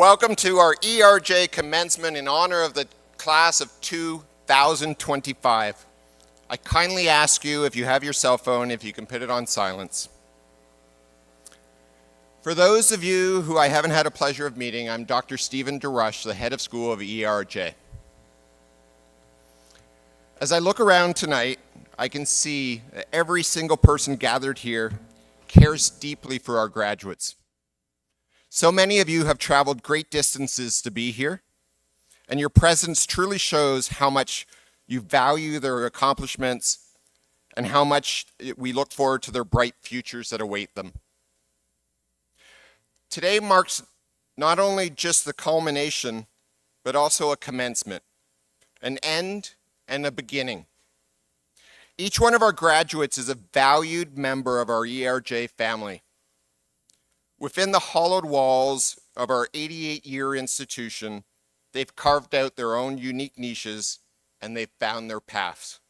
Welcome to our EARJ commencement in honor of the class of 2025. I kindly ask you, if you have your cell phone, if you can put it on silence. For those of you who I haven't had a pleasure of meeting, I'm Dr. Stephen DeRush, the head of school of EARJ. As I look around tonight, I can see that every single person gathered here cares deeply for our graduates. So many of you have traveled great distances to be here, and your presence truly shows how much you value their accomplishments and how much we look forward to their bright futures that await them. Today marks not only just the culmination, but also a commencement, an end and a beginning. Each one of our graduates is a valued member of our EARJ family. Within the hollowed walls of our 88-year institution, they've carved out their own unique niches and they've found their paths.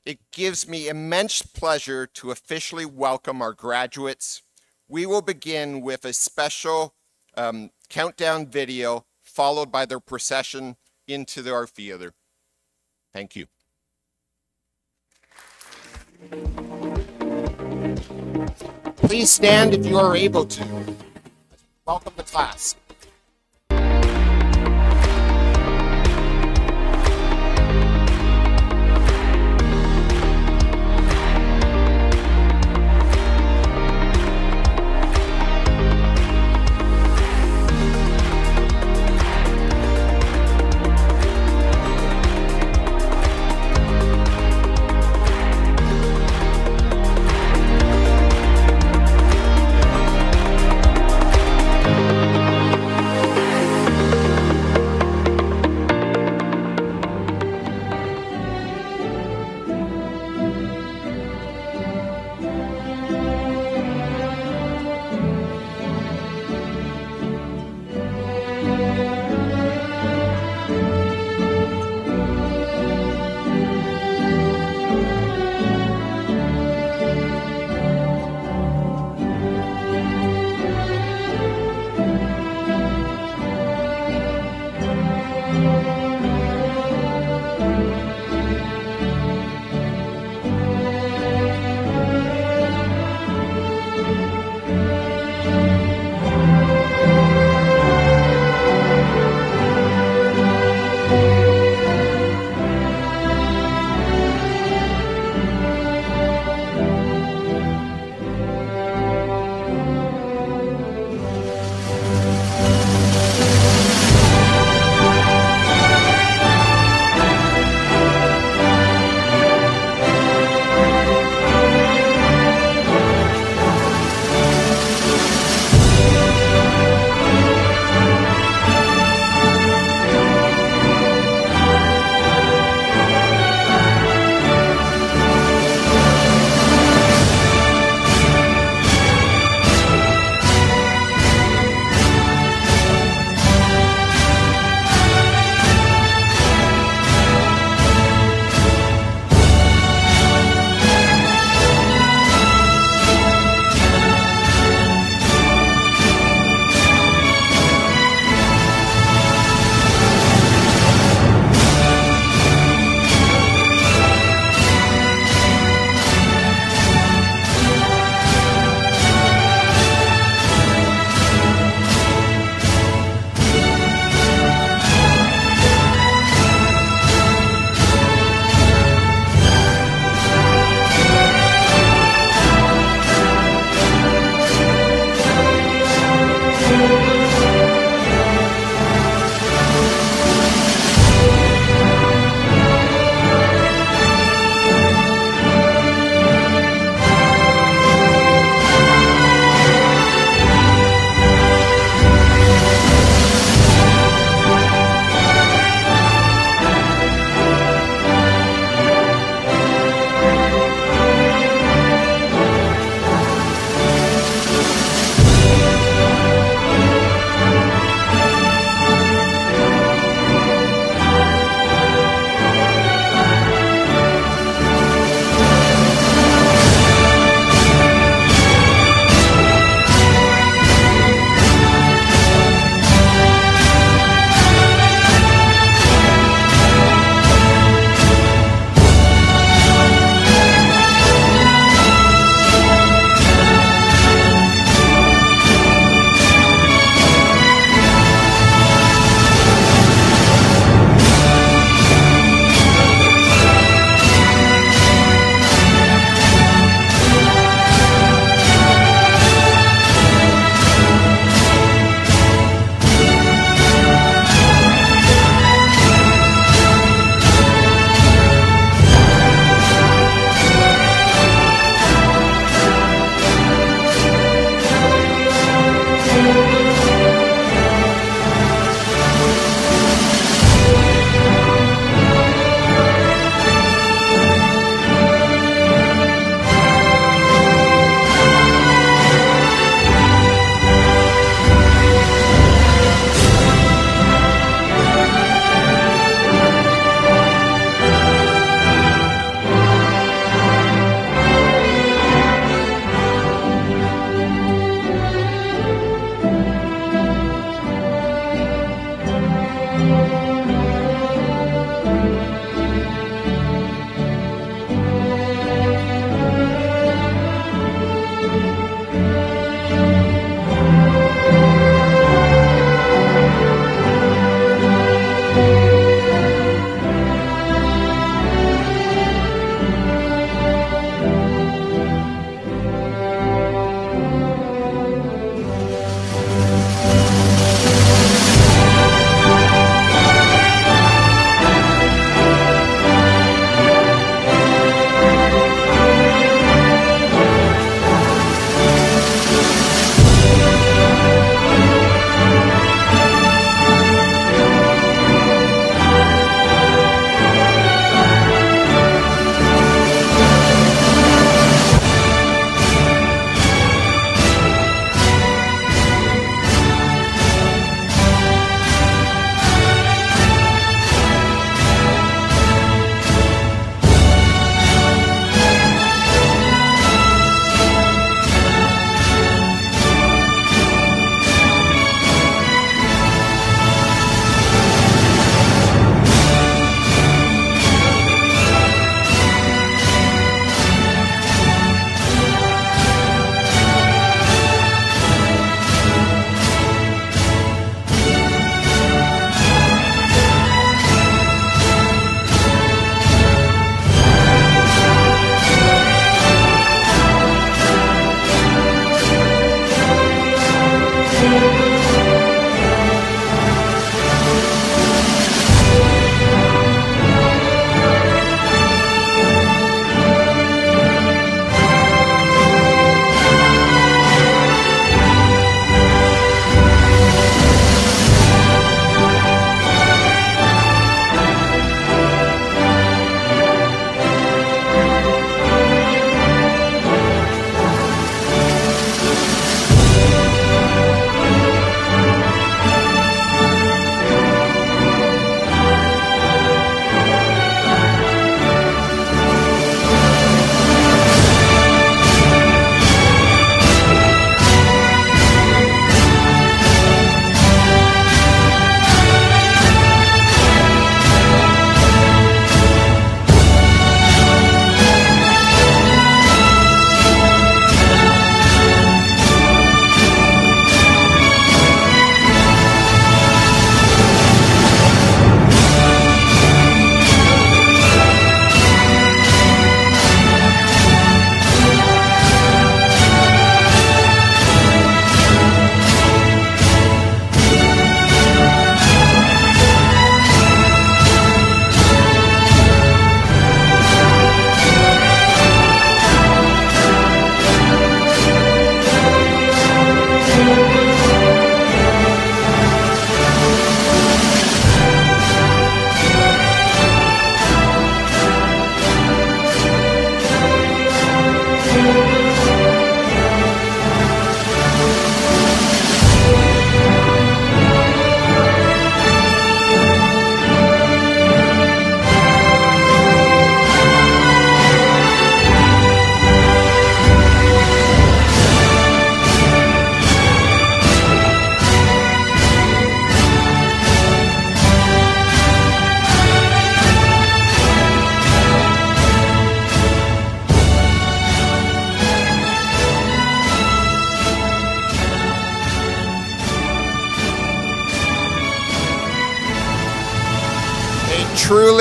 It gives me immense pleasure to officially welcome our graduates. We will begin with a special countdown video followed by their procession into our theater. Thank you. Please stand if you are able to. Welcome the class.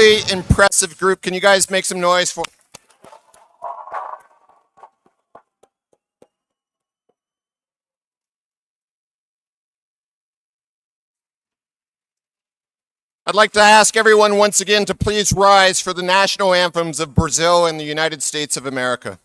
incredibly impressive group. Can you guys make some noise for? I'd like to ask everyone once again to please rise for the national anthems of Brazil and the United States of America.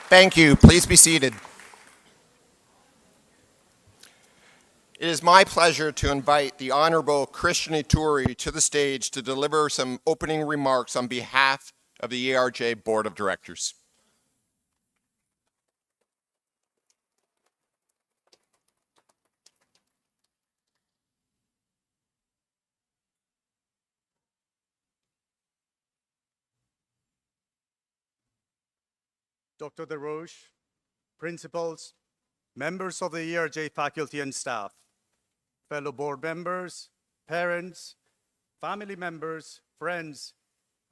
Thank you. Please be seated. It is my pleasure to invite the Honorable Christian Ituri to the stage to deliver some opening remarks on behalf of the EARJ Board of Directors. Dr. DeRoche, principals, members of the EARJ faculty and staff, fellow board members, parents, family members, friends,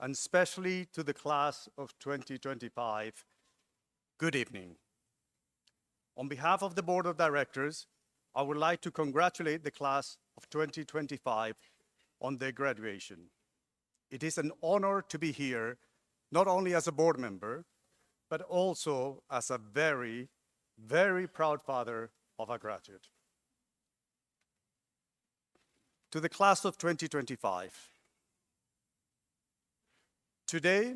and especially to the class of 2025, good evening. On behalf of the Board of Directors, I would like to congratulate the class of 2025 on their graduation. It is an honor to be here, not only as a board member, but also as a very, very proud father of a graduate. To the class of 2025, today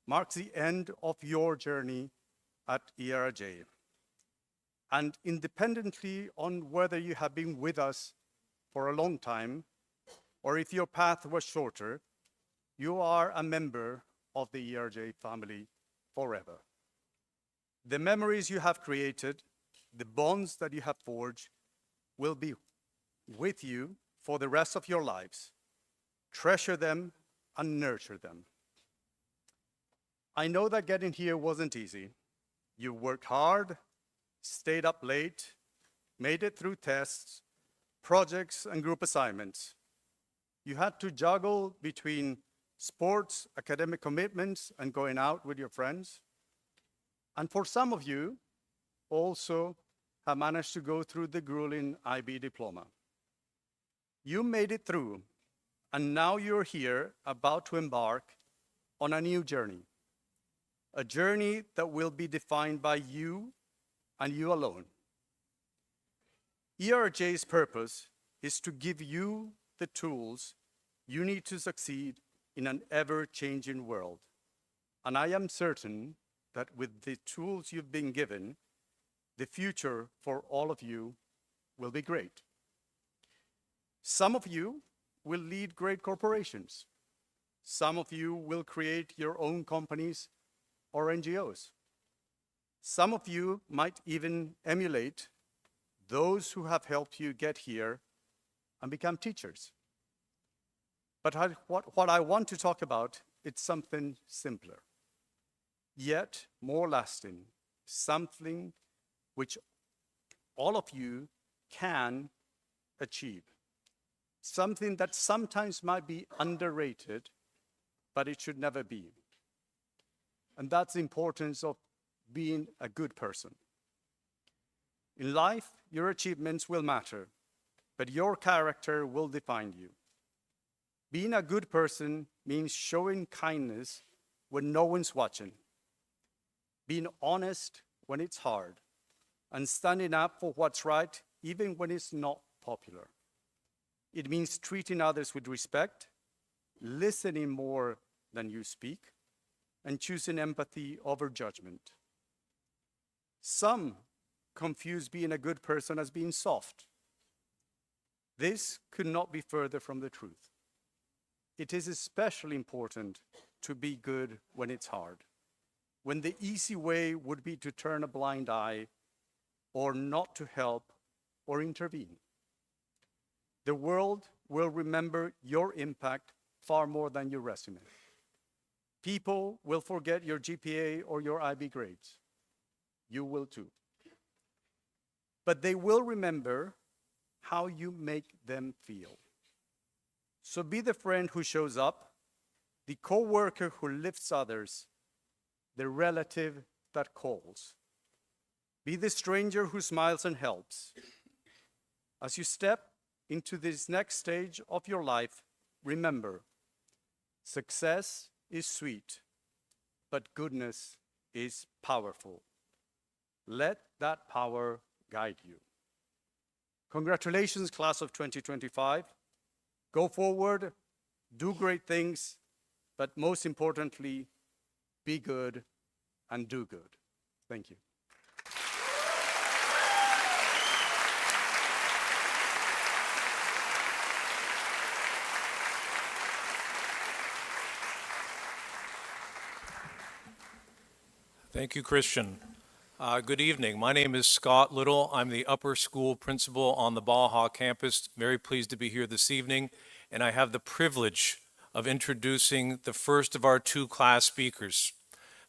marks the end of your journey at EARJ. And independently on whether you have been with us for a long time, or if your path was shorter, you are a member of the EARJ family forever. The memories you have created, the bonds that you have forged, will be with you for the rest of your lives. Treasure them and nurture them. I know that getting here wasn't easy. You worked hard, stayed up late, made it through tests, projects, and group assignments. You had to juggle between sports, academic commitments, and going out with your friends. And for some of you, also have managed to go through the grueling IB diploma. You made it through, and now you're here about to embark on a new journey. A journey that will be defined by you and you alone. EARJ's purpose is to give you the tools you need to succeed in an ever-changing world. And I am certain that with the tools you've been given, the future for all of you will be great. Some of you will lead great corporations. Some of you will create your own companies or NGOs. Some of you might even emulate those who have helped you get here and become teachers. But what I want to talk about, it's something simpler, yet more lasting, something which all of you can achieve. Something that sometimes might be underrated, but it should never be. And that's the importance of being a good person. In life, your achievements will matter, but your character will define you. Being a good person means showing kindness when no one's watching, being honest when it's hard, and standing up for what's right even when it's not popular. It means treating others with respect, listening more than you speak, and choosing empathy over judgment. Some confuse being a good person as being soft. This could not be further from the truth. It is especially important to be good when it's hard, when the easy way would be to turn a blind eye or not to help or intervene. The world will remember your impact far more than your resume. People will forget your GPA or your IB grades. You will too. But they will remember how you make them feel. So be the friend who shows up, the coworker who lifts others, the relative that calls. Be the stranger who smiles and helps. As you step into this next stage of your life, remember, success is sweet, but goodness is powerful. Let that power guide you. Congratulations, class of 2025. Go forward, do great things, but most importantly, be good and do good. Thank you. Thank you, Christian. Good evening. My name is Scott Little. I'm the upper school principal on the Baja campus. Very pleased to be here this evening, and I have the privilege of introducing the first of our two class speakers.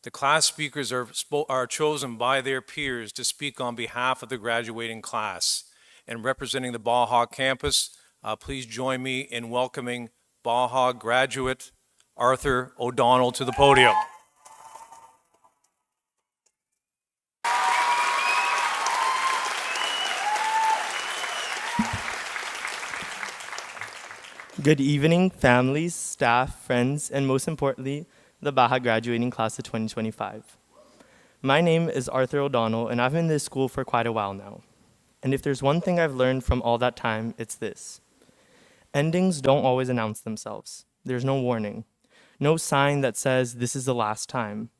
The class speakers are chosen by their peers to speak on behalf of the graduating class. And representing the Baja campus, please join me in welcoming Baja graduate Arthur O'Donnell to the podium. Good evening, families, staff, friends, and most importantly, the Baja graduating class of 2025. My name is Arthur O'Donnell, and I've been in this school for quite a while now. And if there's one thing I've learned from all that time, it's this. Endings don't always announce themselves. There's no warning, no sign that says this is the last time.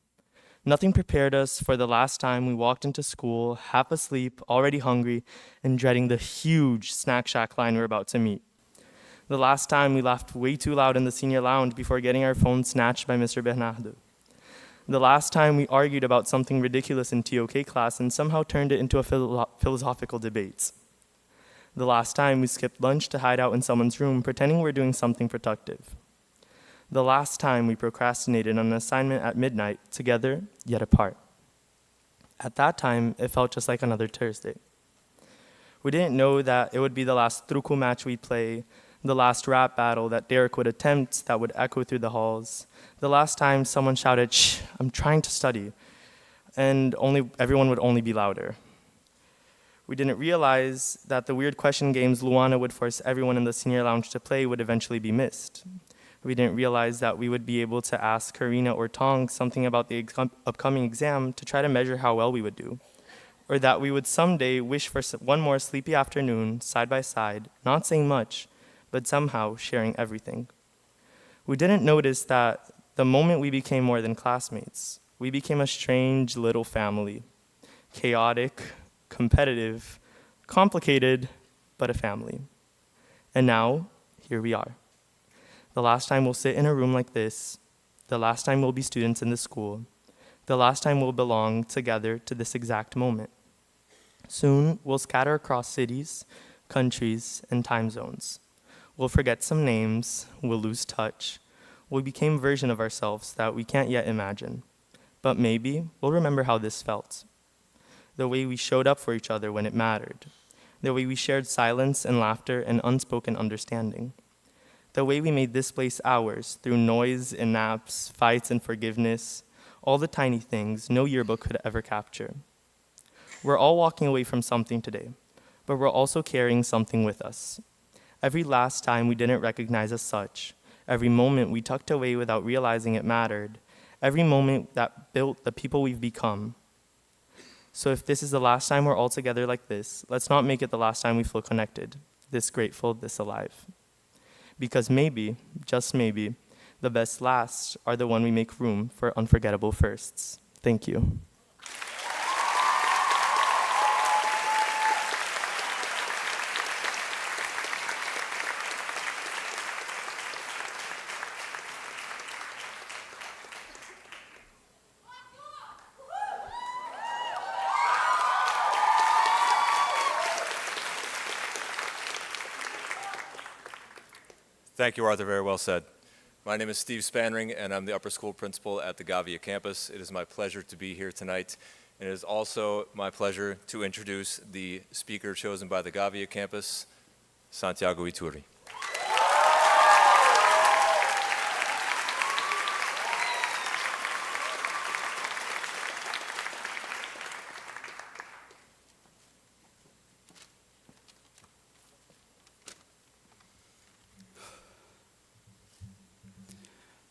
Nothing prepared us for the last time we walked into school, half asleep, already hungry, and dreading the huge snack shack line we're about to meet. The last time we laughed way too loud in the senior lounge before getting our phones snatched by Mr. Bernardo. The last time we argued about something ridiculous in TOK class and somehow turned it into a philosophical debate. The last time we skipped lunch to hide out in someone's room pretending we're doing something productive. The last time we procrastinated on an assignment at midnight, together yet apart. At that time, it felt just like another Thursday. We didn't know that it would be the last truco match we'd play, the last rap battle that Derek would attempt that would echo through the halls, the last time someone shouted, "Shh, I'm trying to study," and everyone would only be louder. We didn't realize that the weird question games Luana would force everyone in the senior lounge to play would eventually be missed. We didn't realize that we would be able to ask Karina or Tong something about the upcoming exam to try to measure how well we would do, or that we would someday wish for one more sleepy afternoon, side by side, not saying much, but somehow sharing everything. We didn't notice that the moment we became more than classmates, we became a strange little family. Chaotic, competitive, complicated, but a family. And now, here we are. The last time we'll sit in a room like this, the last time we'll be students in this school, the last time we'll belong together to this exact moment. Soon, we'll scatter across cities, countries, and time zones. We'll forget some names, we'll lose touch. We became a version of ourselves that we can't yet imagine. But maybe we'll remember how this felt. The way we showed up for each other when it mattered. The way we shared silence and laughter and unspoken understanding. The way we made this place ours through noise and naps, fights and forgiveness, all the tiny things no yearbook could ever capture. We're all walking away from something today, but we're also carrying something with us. Every last time we didn't recognize as such, every moment we tucked away without realizing it mattered, every moment that built the people we've become. So if this is the last time we're all together like this, let's not make it the last time we feel connected, this grateful, this alive. Because maybe, just maybe, the best lasts are the one we make room for unforgettable firsts. Thank you. Thank you, Arthur. Very well said. My name is Steve Spanring, and I'm the upper school principal at the Gavia campus. It is my pleasure to be here tonight, and it is also my pleasure to introduce the speaker chosen by the Gavia campus, Santiago Ituri.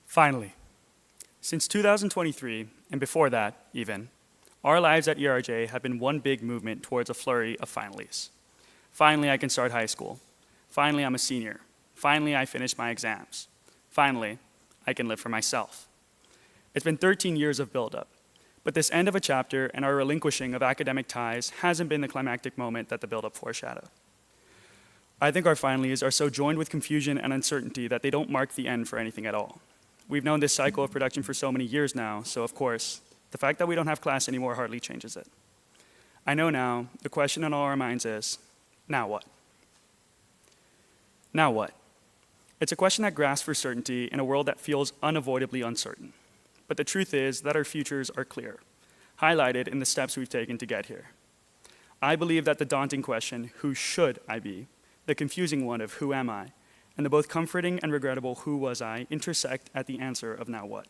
Finally, since 2023, and before that even, our lives at EARJ have been one big movement towards a flurry of finallys. Finally, I can start high school. Finally, I'm a senior. Finally, I finished my exams. Finally, I can live for myself. It's been 13 years of buildup, But this end of a chapter and our relinquishing of academic ties hasn't been the climactic moment that the build-up foreshadowed. I think our finallys are so joined with confusion and uncertainty that they don't mark the end for anything at all. We've known this cycle of production for so many years now, so of course, the fact that we don't have class anymore hardly changes it. I know now, the question on all our minds is, now what? Now what? It's a question that grasps for certainty in a world that feels unavoidably uncertain. But the truth is that our futures are clear, highlighted in the steps we've taken to get here. I believe that the daunting question, who should I be, the confusing one of who am I, and the both comforting and regrettable who was I intersect at the answer of now what.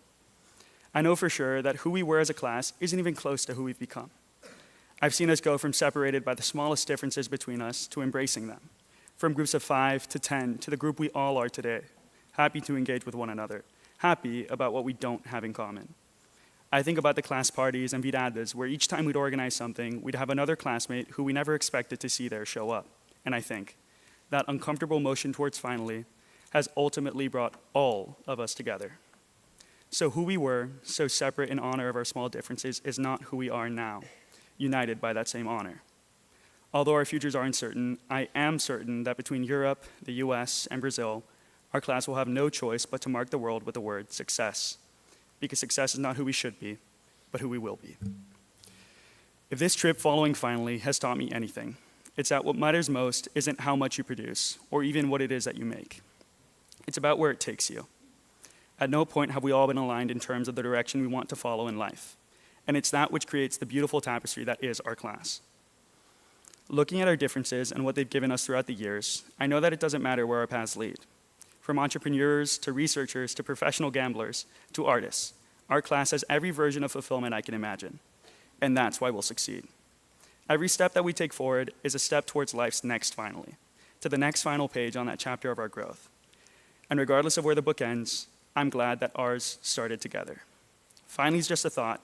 I know for sure that who we were as a class isn't even close to who we've become. I've seen us go from separated by the smallest differences between us to embracing them, from groups of 5 to 10 to the group we all are today, happy to engage with one another, happy about what we don't have in common. I think about the class parties and viradas where each time we'd organize something, we'd have another classmate who we never expected to see there show up. And I think that uncomfortable motion towards finally has ultimately brought all of us together. So who we were, so separate in honor of our small differences, is not who we are now, united by that same honor. Although our futures are uncertain, I am certain that between Europe, the US, and Brazil, our class will have no choice but to mark the world with the word success, because success is not who we should be, but who we will be. If this trip following finally has taught me anything, it's that what matters most isn't how much you produce, or even what it is that you make. It's about where it takes you. At no point have we all been aligned in terms of the direction we want to follow in life, and it's that which creates the beautiful tapestry that is our class. Looking at our differences and what they've given us throughout the years, I know that it doesn't matter where our paths lead. From entrepreneurs to researchers to professional gamblers to artists, our class has every version of fulfillment I can imagine, and that's why we'll succeed. Every step that we take forward is a step towards life's next finally, to the next final page on that chapter of our growth. And regardless of where the book ends, I'm glad that ours started together. Finally is just a thought.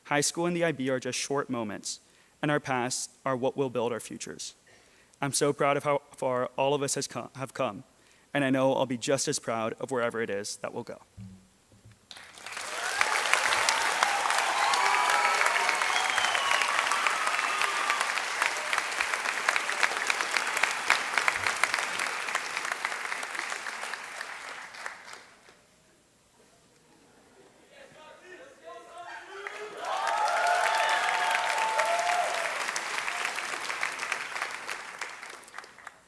High school and the IB are just short moments, and our pasts are what will build our futures. I'm so proud of how far all of us have come, and I know I'll be just as proud of wherever it is that we'll go.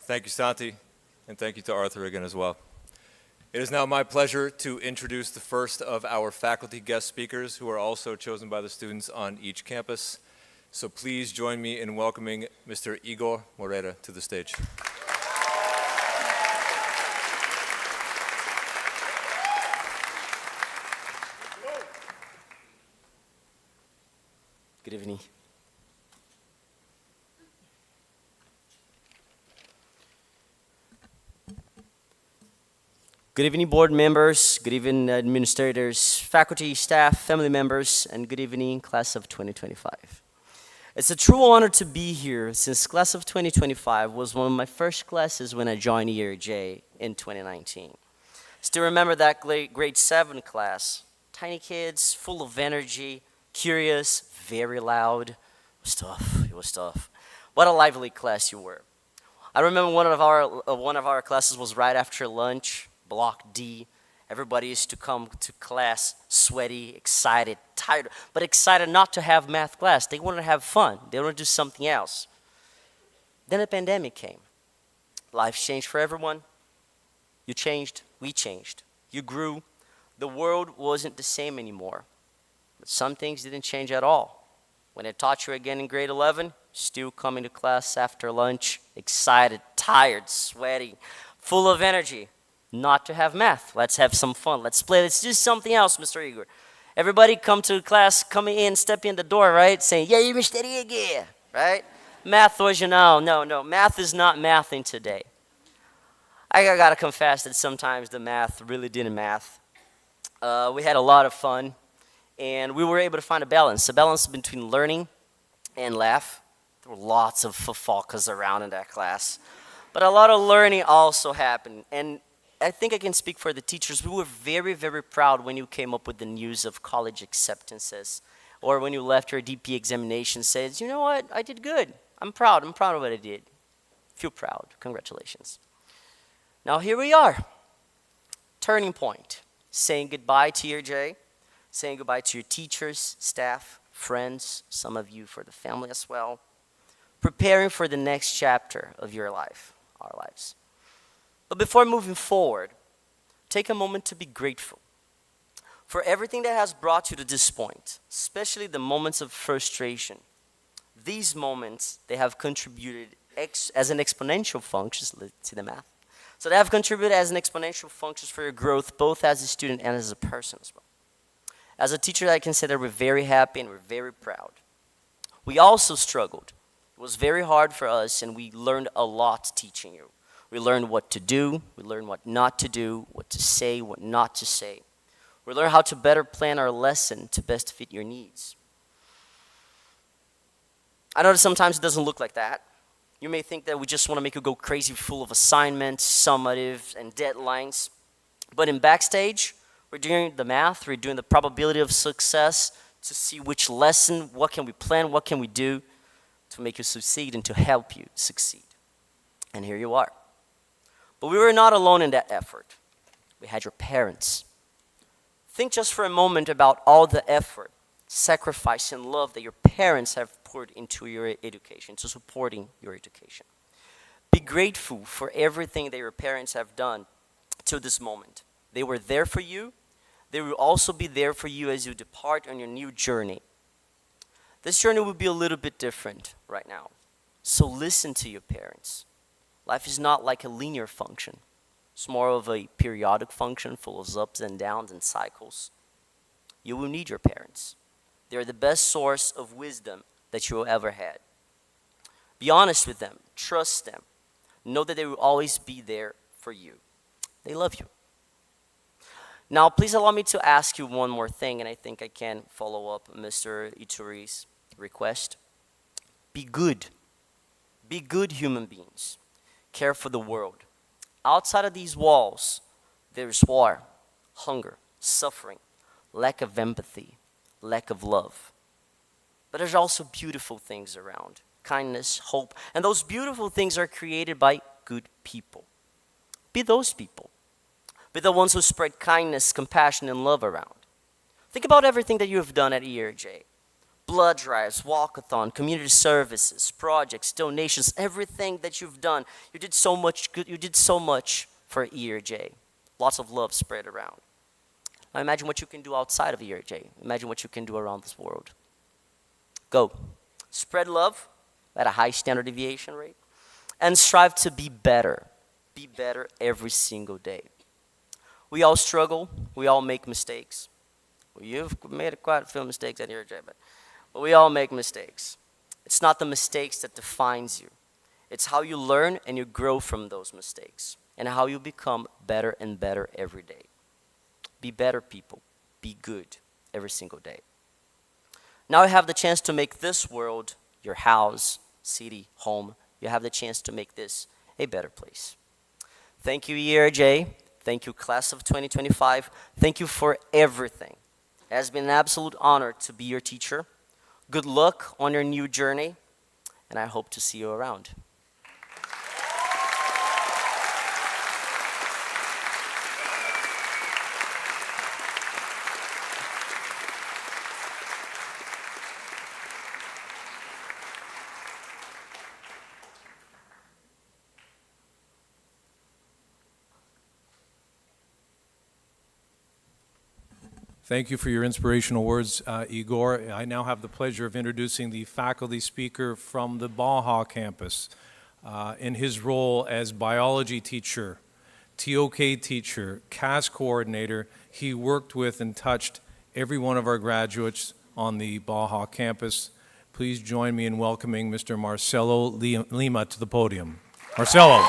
Thank you, Santi, and thank you to Arthur again as well. It is now my pleasure to introduce the first of our faculty guest speakers who are also chosen by the students on each campus. So please join me in welcoming Mr. Igor Morera to the stage. Good evening. Good evening, board members, good evening, administrators, faculty, staff, family members, and good evening, class of 2025. It's a true honor to be here since class of 2025 was one of my first classes when I joined EARJ in 2019. Still remember that grade 7 class. Tiny kids, full of energy, curious, very loud. It was tough. What a lively class you were. I remember one of our classes was right after lunch. Block D. Everybody used to come to class sweaty, excited, tired, but excited not to have math class. They wanted to have fun. They wanted to do something else. Then the pandemic came. Life changed for everyone. You changed, we changed. You grew. The world wasn't the same anymore. But some things didn't change at all. When I taught you again in grade 11, still coming to class after lunch, excited, tired, sweaty, full of energy. Not to have math. Let's have some fun. Let's play. Let's do something else, Mr. Igor. Everybody come to class, coming in, stepping in the door, right? Saying, yeah, Mr. Igor, right? Math was, no. Math is not mathing today. I got to confess that sometimes the math really didn't math. We had a lot of fun, and we were able to find a balance between learning and laugh. There were lots of fofocas around in that class. But a lot of learning also happened, and I think I can speak for the teachers. We were very, very proud when you came up with the news of college acceptances. or when you left your DP examination says, you know what, I did good. I'm proud of what I did. Feel proud. Congratulations. Now here we are. Turning point. Saying goodbye to EARJ, saying goodbye to your teachers, staff, friends, some of you for the family as well. Preparing for the next chapter of your life, our lives. But before moving forward, take a moment to be grateful for everything that has brought you to this point, especially the moments of frustration. These moments, they have contributed as an exponential function, let's see the math. So they have contributed as an exponential function for your growth, both as a student and as a person as well. As a teacher, I can say that we're very happy and we're very proud. We also struggled. It was very hard for us, and we learned a lot teaching you. We learned what to do, we learned what not to do, what to say, what not to say. We learned how to better plan our lesson to best fit your needs. I know that sometimes it doesn't look like that. You may think that we just want to make you go crazy full of assignments, summatives, and deadlines. But in backstage, we're doing the math, we're doing the probability of success to see which lesson, what can we plan, what can we do to make you succeed and to help you succeed. And here you are. But we were not alone in that effort. We had your parents. Think just for a moment about all the effort, sacrifice, and love that your parents have poured into your education, to supporting your education. Be grateful for everything that your parents have done to this moment. They were there for you. They will also be there for you as you depart on your new journey. This journey will be a little bit different right now. So listen to your parents. Life is not like a linear function. It's more of a periodic function full of ups and downs and cycles. You will need your parents. They are the best source of wisdom that you will ever had. Be honest with them. Trust them. Know that they will always be there for you. They love you. Now, please allow me to ask you one more thing, and I think I can follow up Mr. Ituri's request. Be good. Be good human beings. Care for the world. Outside of these walls, there is war, hunger, suffering, lack of empathy, lack of love. But there's also beautiful things around. Kindness, hope, and those beautiful things are created by good people. Be those people. Be the ones who spread kindness, compassion, and love around. Think about everything that you have done at EARJ. Blood drives, walkathon, community services, projects, donations, everything that you've done. You did so much good. You did so much for EARJ. Lots of love spread around. Now imagine what you can do outside of EARJ. Imagine what you can do around this world. Go. Spread love at a high standard deviation rate and strive to be better. Be better every single day. We all struggle. We all make mistakes. Well, you've made quite a few mistakes at EARJ, but we all make mistakes. It's not the mistakes that defines you. It's how you learn and you grow from those mistakes and how you become better and better every day. Be better people. Be good every single day. Now you have the chance to make this world, your house, city, home, you have the chance to make this a better place. Thank you, EARJ. Thank you, class of 2025. Thank you for everything. It has been an absolute honor to be your teacher. Good luck on your new journey, and I hope to see you around. Thank you for your inspirational words, Igor. I now have the pleasure of introducing the faculty speaker from the Baja campus. In his role as biology teacher, TOK teacher, CAS coordinator, he worked with and touched every one of our graduates on the Baja campus. Please join me in welcoming Mr. Marcelo Lima to the podium. Marcelo.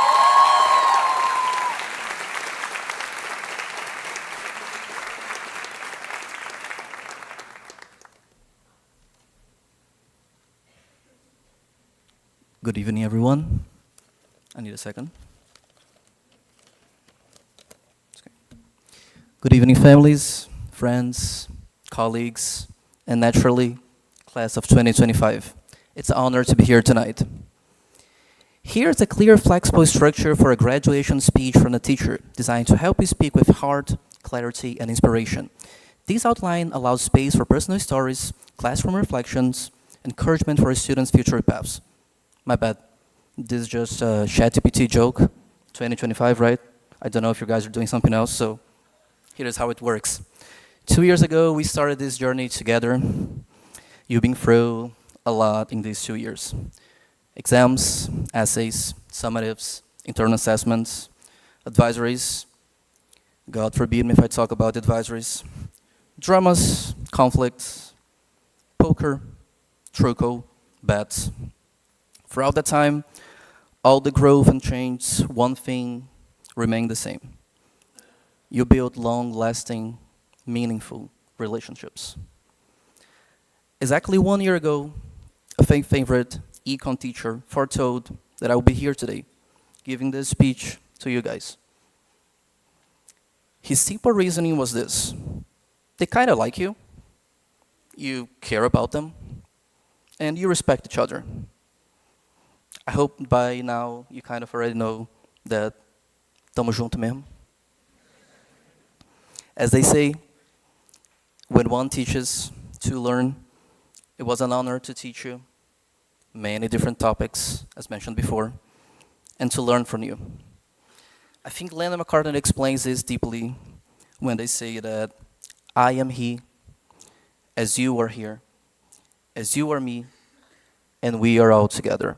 Good evening, everyone. I need a second. Okay. Good evening, families, friends, colleagues, and naturally, class of 2025. It's an honor to be here tonight. Here's a clear, flexible structure for a graduation speech from a teacher, designed to help you speak with heart, clarity, and inspiration. This outline allows space for personal stories, classroom reflections, encouragement for a student's future paths. My bad. This is just a ChatGPT joke. 2025, right? I don't know if you guys are doing something else, so here's how it works. 2 years ago, we started this journey together. You've been through a lot in these 2 years. Exams, essays, summatives, internal assessments, advisories. God forbid me if I talk about advisories. Dramas, conflicts, poker, truco, bets. Throughout that time, all the growth and change, one thing remained the same. You build long-lasting, meaningful relationships. Exactly 1 year ago, a favorite econ teacher foretold that I will be here today, giving this speech to you guys. His simple reasoning was this: they kind of like you care about them, and you respect each other. I hope by now you kind of already know that tamo junto mesmo. As they say, when one teaches, two learn. It was an honor to teach you many different topics, as mentioned before, and to learn from you. I think Lennon McCartney explains this deeply when they say that I am he, as you are here, as you are me, and we are all together.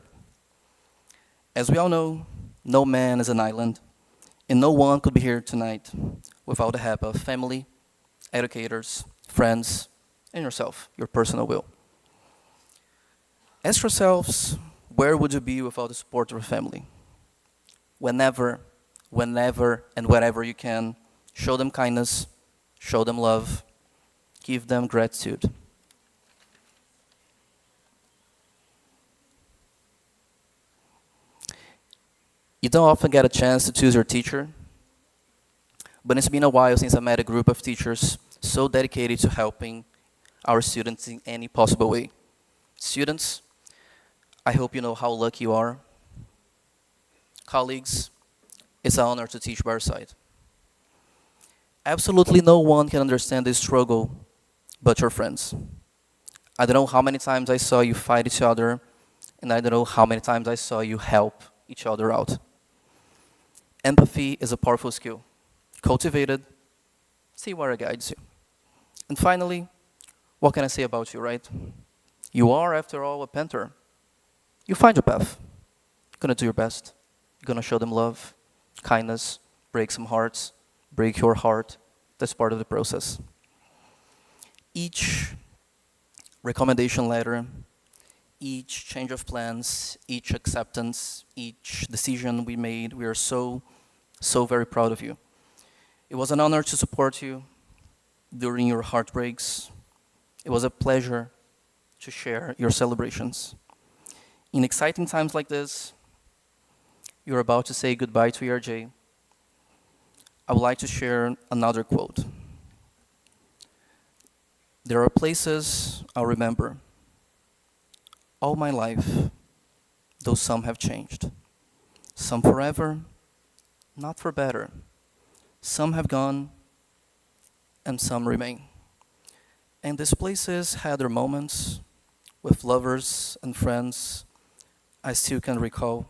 As we all know, no man is an island, and no one could be here tonight without the help of family, educators, friends, and yourself, your personal will. Ask yourselves, where would you be without the support of your family? Whenever, and wherever you can, show them kindness, show them love, give them gratitude. You don't often get a chance to choose your teacher, but it's been a while since I met a group of teachers so dedicated to helping our students in any possible way. Students, I hope you know how lucky you are. Colleagues, it's an honor to teach by your side. Absolutely no one can understand this struggle but your friends. I don't know how many times I saw you fight each other, and I don't know how many times I saw you help each other out. Empathy is a powerful skill. Cultivated, see where it guides you. And finally, what can I say about you, right? You are, after all, a painter. You find your path. You're gonna do your best. You're gonna show them love, kindness, break some hearts, break your heart. That's part of the process. Each recommendation letter, each change of plans, each acceptance, each decision we made, we are so very proud of you. It was an honor to support you during your heartbreaks. It was a pleasure to share your celebrations. In exciting times like this, you're about to say goodbye to EARJ. I would like to share another quote. There are places I'll remember all my life, though some have changed. Some forever, not for better. Some have gone, and some remain. And these places had their moments with lovers and friends I still can recall.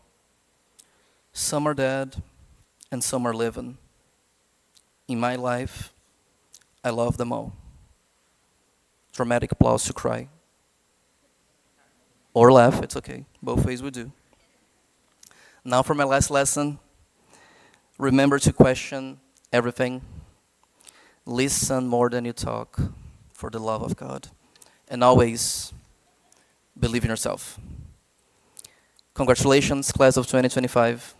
Some are dead, and some are living. In my life, I love them all. Dramatic applause to cry. Or laugh, it's okay. Both ways we do. Now for my last lesson. Remember to question everything. Listen more than you talk, for the love of God. And always believe in yourself. Congratulations, class of 2025.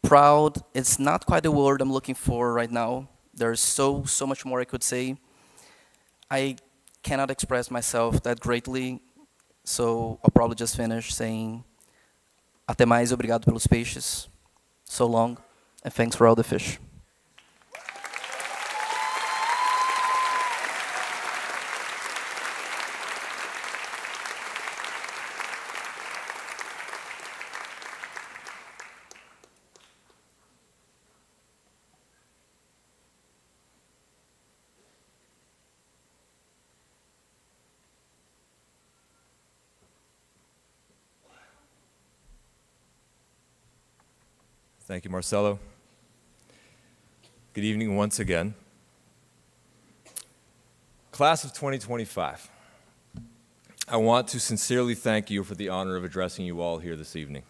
Proud, it's not quite the word I'm looking for right now. There's so much more I could say. I cannot express myself that greatly, so I'll probably just finish saying, até mais, obrigado pelos peixes. So long, and thanks for all the fish. Thank you, Marcelo. Good evening once again. Class of 2025, I want to sincerely thank you for the honor of addressing you all here this evening.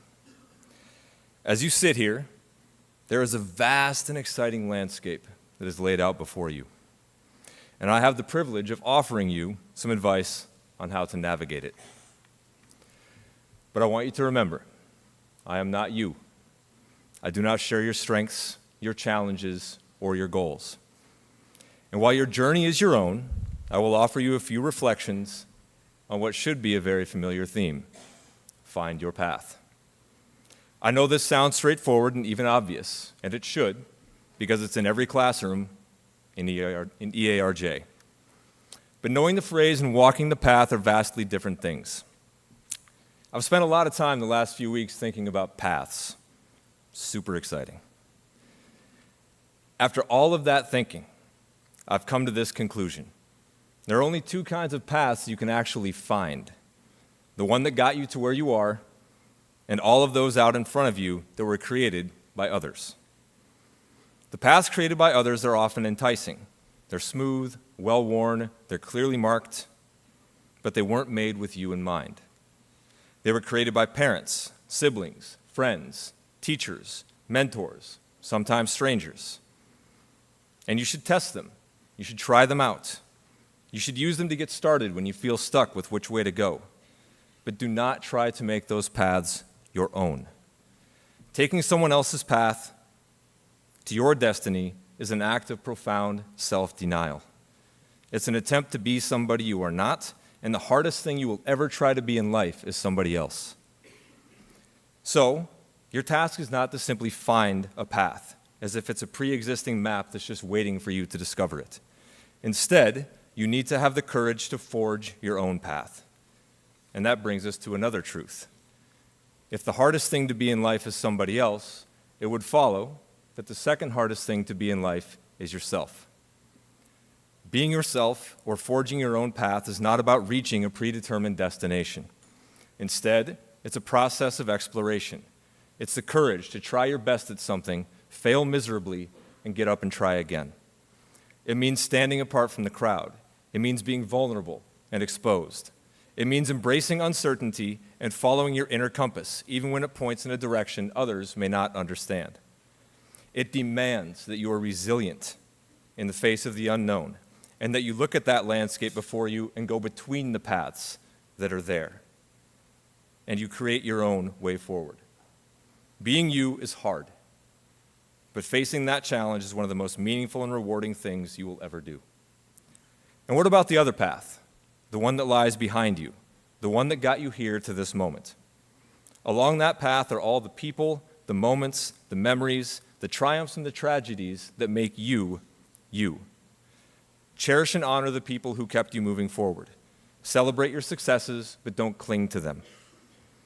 As you sit here, there is a vast and exciting landscape that is laid out before you. And I have the privilege of offering you some advice on how to navigate it. But I want you to remember, I am not you. I do not share your strengths, your challenges, or your goals. And while your journey is your own, I will offer you a few reflections on what should be a very familiar theme: find your path. I know this sounds straightforward and even obvious, and it should, because it's in every classroom in EARJ. But knowing the phrase and walking the path are vastly different things. I've spent a lot of time the last few weeks thinking about paths. Super exciting. After all of that thinking, I've come to this conclusion. There are only two kinds of paths you can actually find: the one that got you to where you are, and all of those out in front of you that were created by others. The paths created by others are often enticing. They're smooth, well-worn, they're clearly marked, but they weren't made with you in mind. They were created by parents, siblings, friends, teachers, mentors, sometimes strangers. And you should test them. You should try them out. You should use them to get started when you feel stuck with which way to go. But do not try to make those paths your own. Taking someone else's path to your destiny is an act of profound self-denial. It's an attempt to be somebody you are not, and the hardest thing you will ever try to be in life is somebody else. So, your task is not to simply find a path, as if it's a pre-existing map that's just waiting for you to discover it. Instead, you need to have the courage to forge your own path. And that brings us to another truth. If the hardest thing to be in life is somebody else, it would follow that the second hardest thing to be in life is yourself. Being yourself or forging your own path is not about reaching a predetermined destination. Instead, it's a process of exploration. It's the courage to try your best at something, fail miserably, and get up and try again. It means standing apart from the crowd. It means being vulnerable and exposed. It means embracing uncertainty and following your inner compass, even when it points in a direction others may not understand. It demands that you are resilient in the face of the unknown, and that you look at that landscape before you and go between the paths that are there, and you create your own way forward. Being you is hard, but facing that challenge is one of the most meaningful and rewarding things you will ever do. And what about the other path? The one that lies behind you, the one that got you here to this moment. Along that path are all the people, the moments, the memories, the triumphs and the tragedies that make you, you. Cherish and honor the people who kept you moving forward. Celebrate your successes, but don't cling to them.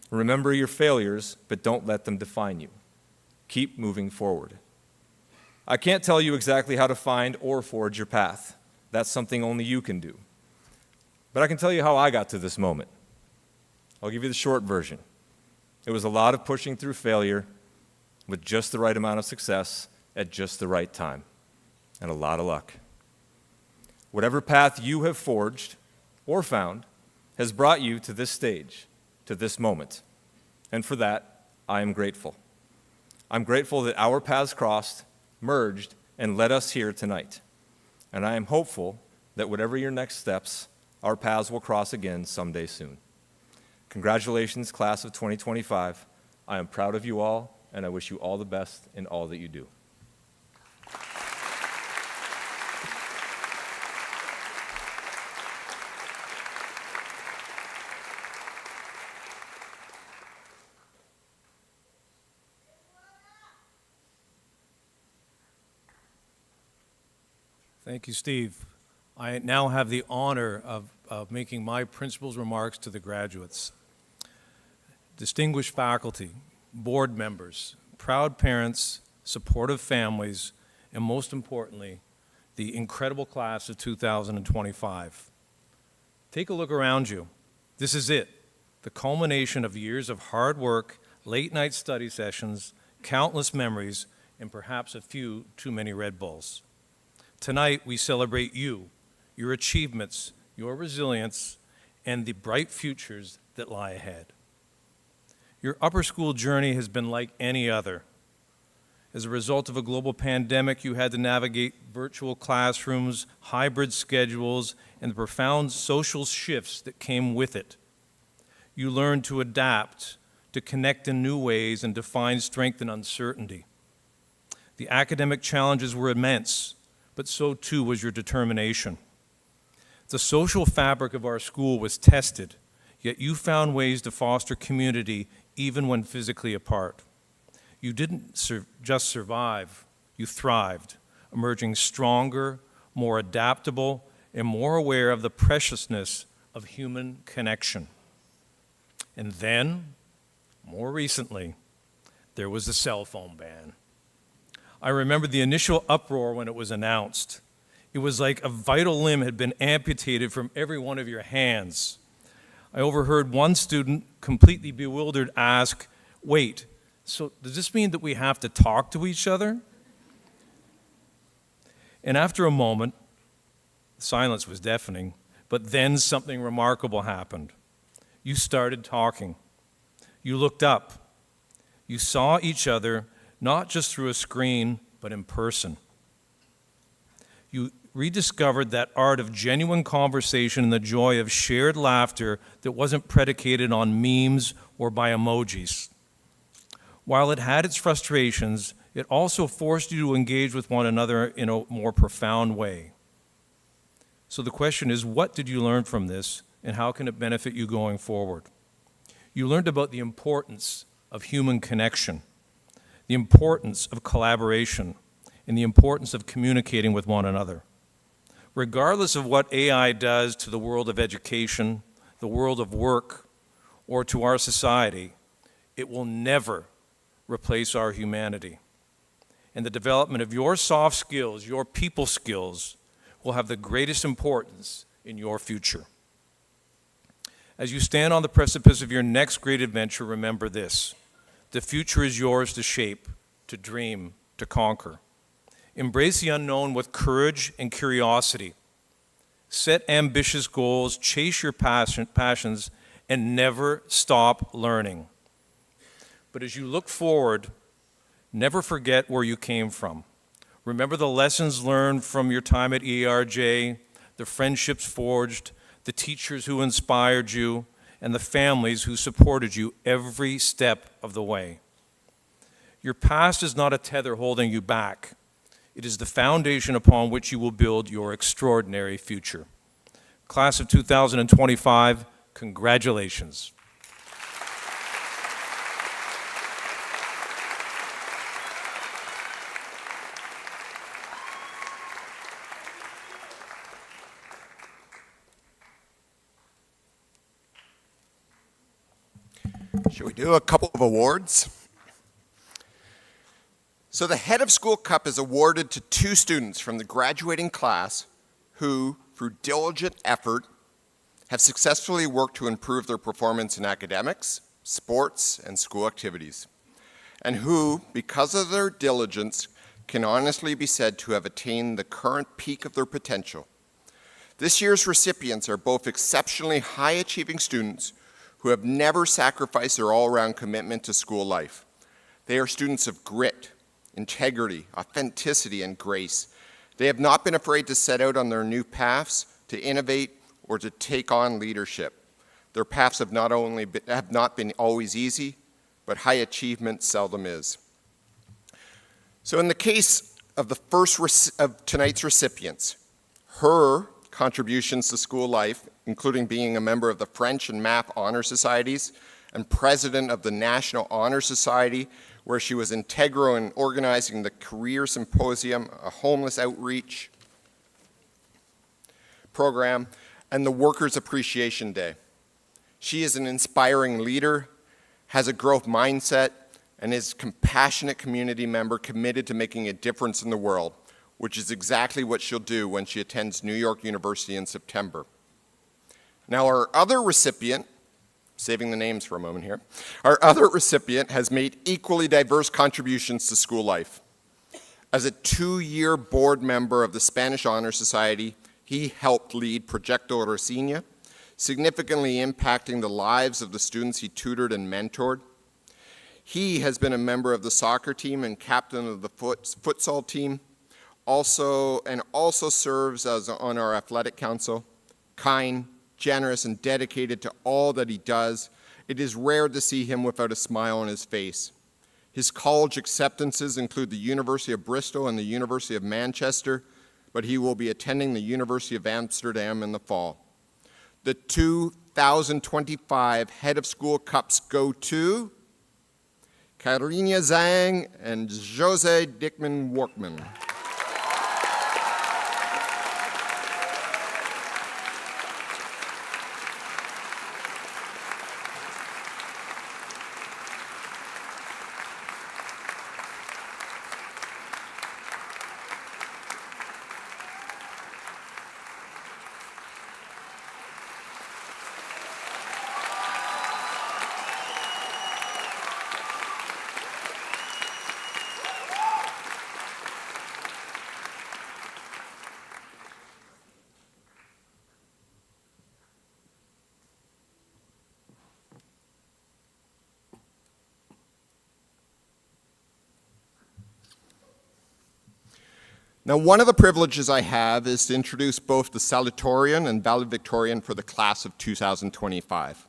Remember your failures, but don't let them define you. Keep moving forward. I can't tell you exactly how to find or forge your path. That's something only you can do. But I can tell you how I got to this moment. I'll give you the short version. It was a lot of pushing through failure with just the right amount of success at just the right time, and a lot of luck. Whatever path you have forged or found has brought you to this stage, to this moment. And for that, I am grateful. I'm grateful that our paths crossed, merged, and led us here tonight. And I am hopeful that whatever your next steps, our paths will cross again someday soon. Congratulations, class of 2025. I am proud of you all, and I wish you all the best in all that you do. Thank you, Steve. I now have the honor of making my principal's remarks to the graduates. Distinguished faculty, board members, proud parents, supportive families, and most importantly, the incredible class of 2025. Take a look around you. This is it, the culmination of years of hard work, late-night study sessions, countless memories and perhaps a few too many Red Bulls. Tonight, we celebrate you, your achievements, your resilience, and the bright futures that lie ahead. Your upper school journey has been like any other. As a result of a global pandemic, you had to navigate virtual classrooms, hybrid schedules, and the profound social shifts that came with it. You learned to adapt, to connect in new ways, and to find strength in uncertainty. The academic challenges were immense, but so too was your determination. The social fabric of our school was tested, yet you found ways to foster community even when physically apart. You didn't just survive, you thrived, emerging stronger, more adaptable, and more aware of the preciousness of human connection. And then, more recently, there was the cell phone ban. I remember the initial uproar when it was announced. It was like a vital limb had been amputated from every one of your hands. I overheard one student, completely bewildered, ask, "Wait, so does this mean that we have to talk to each other?" And after a moment, silence was deafening, but then something remarkable happened. You started talking. You looked up. You saw each other, not just through a screen, but in person. You rediscovered that art of genuine conversation and the joy of shared laughter that wasn't predicated on memes or by emojis. While it had its frustrations, it also forced you to engage with one another in a more profound way. So the question is, what did you learn from this, and how can it benefit you going forward? You learned about the importance of human connection, the importance of collaboration, and the importance of communicating with one another. Regardless of what AI does to the world of education, the world of work, or to our society, it will never replace our humanity. And the development of your soft skills, your people skills, will have the greatest importance in your future. As you stand on the precipice of your next great adventure, remember this: the future is yours to shape, to dream, to conquer. Embrace the unknown with courage and curiosity. Set ambitious goals, chase your passions, and never stop learning. But as you look forward, never forget where you came from. Remember the lessons learned from your time at EARJ, the friendships forged, the teachers who inspired you, and the families who supported you every step of the way. Your past is not a tether holding you back. It is the foundation upon which you will build your extraordinary future. Class of 2025, congratulations. Should we do a couple of awards? So the Head of School Cup is awarded to 2 students from the graduating class who, through diligent effort, have successfully worked to improve their performance in academics, sports, and school activities, and who, because of their diligence, can honestly be said to have attained the current peak of their potential. This year's recipients are both exceptionally high-achieving students who have never sacrificed their all-around commitment to school life. They are students of grit, integrity, authenticity, and grace. They have not been afraid to set out on their new paths, to innovate, or to take on leadership. Their paths have not been always easy, but high achievement seldom is. So in the case of the first of tonight's recipients, her contributions to school life, including being a member of the French and Math Honor Societies and president of the National Honor Society, where she was integral in organizing the Career Symposium, a homeless outreach program, and the Workers' Appreciation Day. She is an inspiring leader, has a growth mindset, and is a compassionate community member committed to making a difference in the world, which is exactly what she'll do when she attends New York University in September. Now, our other recipient saving the names for a moment here. Our other recipient has made equally diverse contributions to school life. As a 2-year board member of the Spanish Honor Society, he helped lead Proyecto Rosina, significantly impacting the lives of the students he tutored and mentored. He has been a member of the soccer team and captain of the futsal team, also serves as on our athletic council. Kind, generous, and dedicated to all that he does, it is rare to see him without a smile on his face. His college acceptances include the University of Bristol and the University of Manchester, but he will be attending the University of Amsterdam in the fall. The 2025 Head of School Cups go to Karina Zhang and Jose Dickman-Workman. Now, one of the privileges I have is to introduce both the salutatorian and valedictorian for the class of 2025.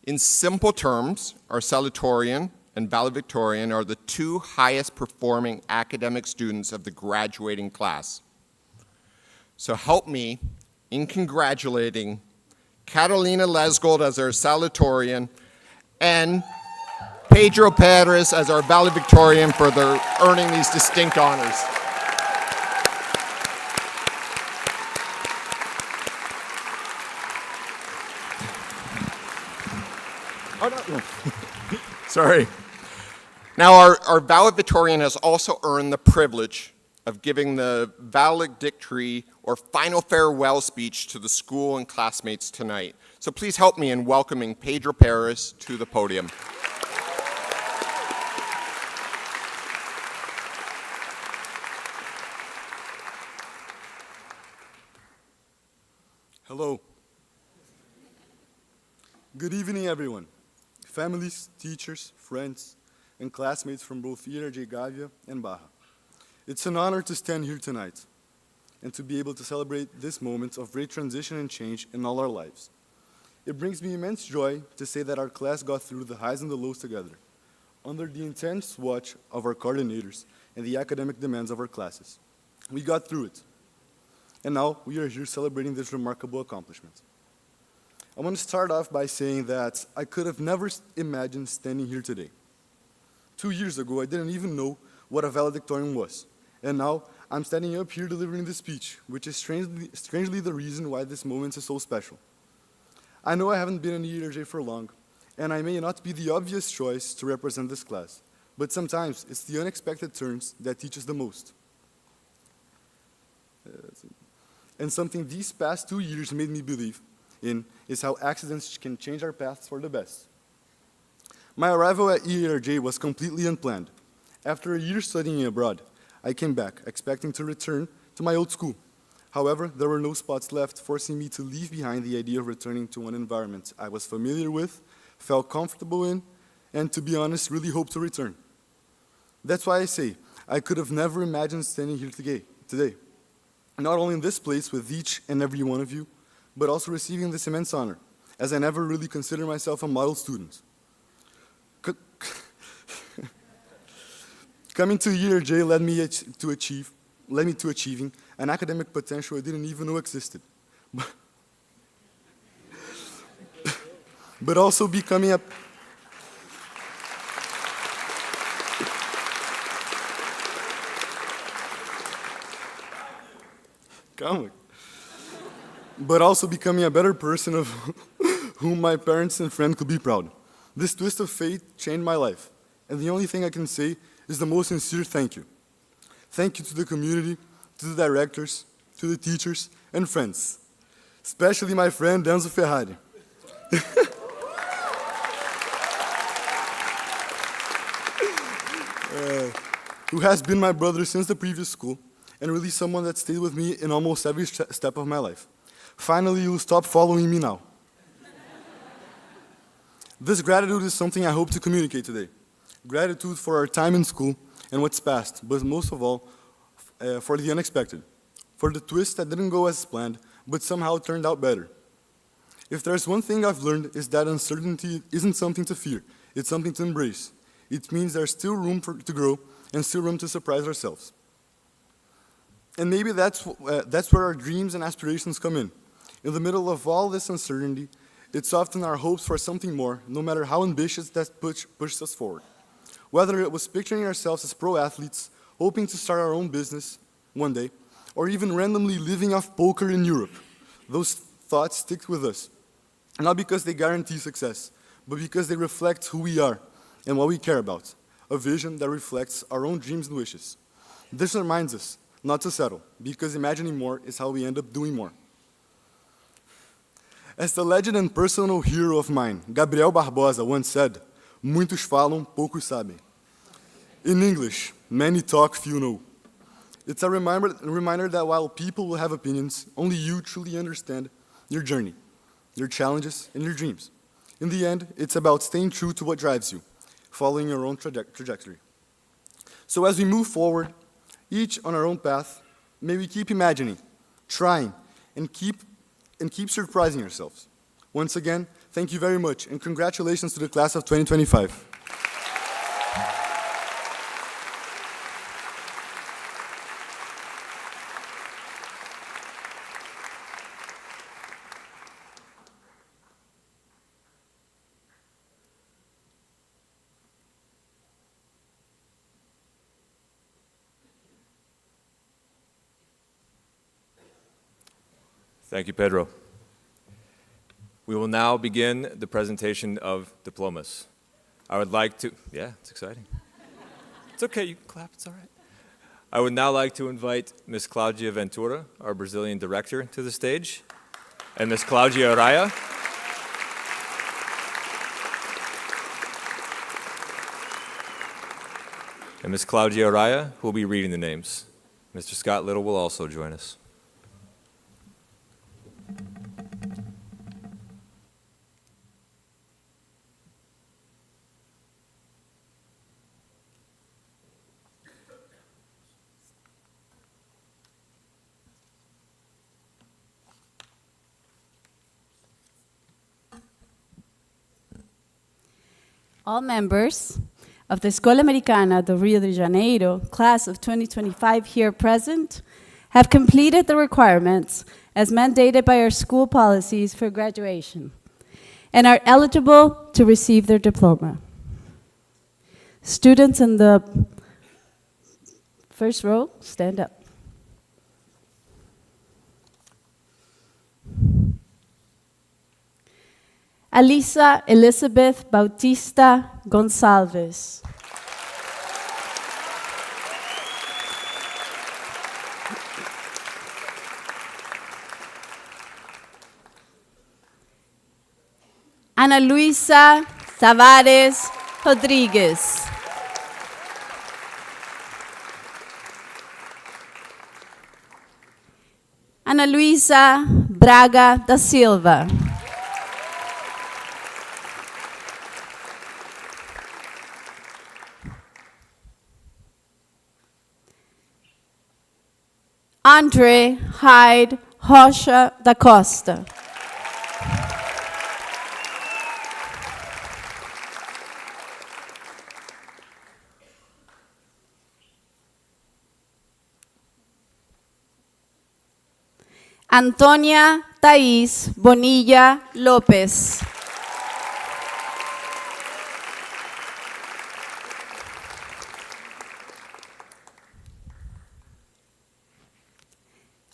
In simple terms, our salutatorian and valedictorian are the 2 highest performing academic students of the graduating class. So help me in congratulating Catalina Lesgold as our salutatorian and Pedro Perez as our valedictorian for their earning these distinct honors. Oh, no. Sorry. Now, our valedictorian has also earned the privilege of giving the valedictory or final farewell speech to the school and classmates tonight. So please help me in welcoming Pedro Perez to the podium. Hello. Good evening, everyone. Families, teachers, friends, and classmates from both EARJ Gavia and Baja. It's an honor to stand here tonight and to be able to celebrate this moment of great transition and change in all our lives. It brings me immense joy to say that our class got through the highs and the lows together, under the intense watch of our coordinators and the academic demands of our classes. We got through it, and now we are here celebrating this remarkable accomplishment. I want to start off by saying that I could have never imagined standing here today. 2 years ago, I didn't even know what a valedictorian was, and now I'm standing up here delivering this speech, which is strangely the reason why this moment is so special. I know I haven't been in EARJ for long, and I may not be the obvious choice to represent this class, but sometimes it's the unexpected turns that teach us the most. And something these past 2 years made me believe in is how accidents can change our paths for the best. My arrival at EARJ was completely unplanned. After a year studying abroad, I came back, expecting to return to my old school. However, there were no spots left, forcing me to leave behind the idea of returning to an environment I was familiar with, felt comfortable in, and to be honest, really hoped to return. That's why I say, I could have never imagined standing here today. Not only in this place with each and every one of you, but also receiving this immense honor, as I never really consider myself a model student. Coming to EARJ led me to achieving an academic potential I didn't even know existed. But also becoming a better person of whom my parents and friends could be proud. This twist of fate changed my life, and the only thing I can say is the most sincere thank you. Thank you to the community, to the directors, to the teachers, and friends, especially my friend Enzo Ferrari. who has been my brother since the previous school, and really someone that stayed with me in almost every step of my life. Finally, you'll stop following me now. This gratitude is something I hope to communicate today. Gratitude for our time in school and what's past, but most of all, for the unexpected. For the twist that didn't go as planned, but somehow turned out better. If there's one thing I've learned, is that uncertainty isn't something to fear, it's something to embrace. It means there's still room to grow and still room to surprise ourselves. And maybe that's where our dreams and aspirations come in. In the middle of all this uncertainty, it's often our hopes for something more, no matter how ambitious that pushes us forward. Whether it was picturing ourselves as pro athletes, hoping to start our own business one day, or even randomly living off poker in Europe, those thoughts stick with us. Not because they guarantee success, but because they reflect who we are and what we care about, a vision that reflects our own dreams and wishes. This reminds us not to settle, because imagining more is how we end up doing more. As the legend and personal hero of mine, Gabriel Barbosa, once said, muitos falam, poucos sabem. In English, many talk, few know. It's a reminder that while people will have opinions, only you truly understand your journey, your challenges, and your dreams. In the end, it's about staying true to what drives you, following your own trajectory. So as we move forward, each on our own path, may we keep imagining, trying, and keep surprising ourselves. Once again, thank you very much, and congratulations to the class of 2025. Thank you, Pedro. We will now begin the presentation of diplomas. I would like to, yeah, it's exciting. It's okay, you can clap, it's all right. I would now like to invite Ms. Claudia Ventura, our Brazilian director, to the stage, and Ms. Claudia Araya. And Ms. Claudia Araya, who will be reading the names. Mr. Scott Little will also join us. All members of the Escola Americana do Rio de Janeiro, class of 2025 here present, have completed the requirements as mandated by our school policies for graduation and are eligible to receive their diploma. Students in the first row, stand up. Alisa Elizabeth Bautista Gonçalves. Ana Luisa Tavares Rodrigues. Ana Luisa Braga da Silva. Andre Hyde Rocha da Costa. Antônia Thaís Bonilla Lopes.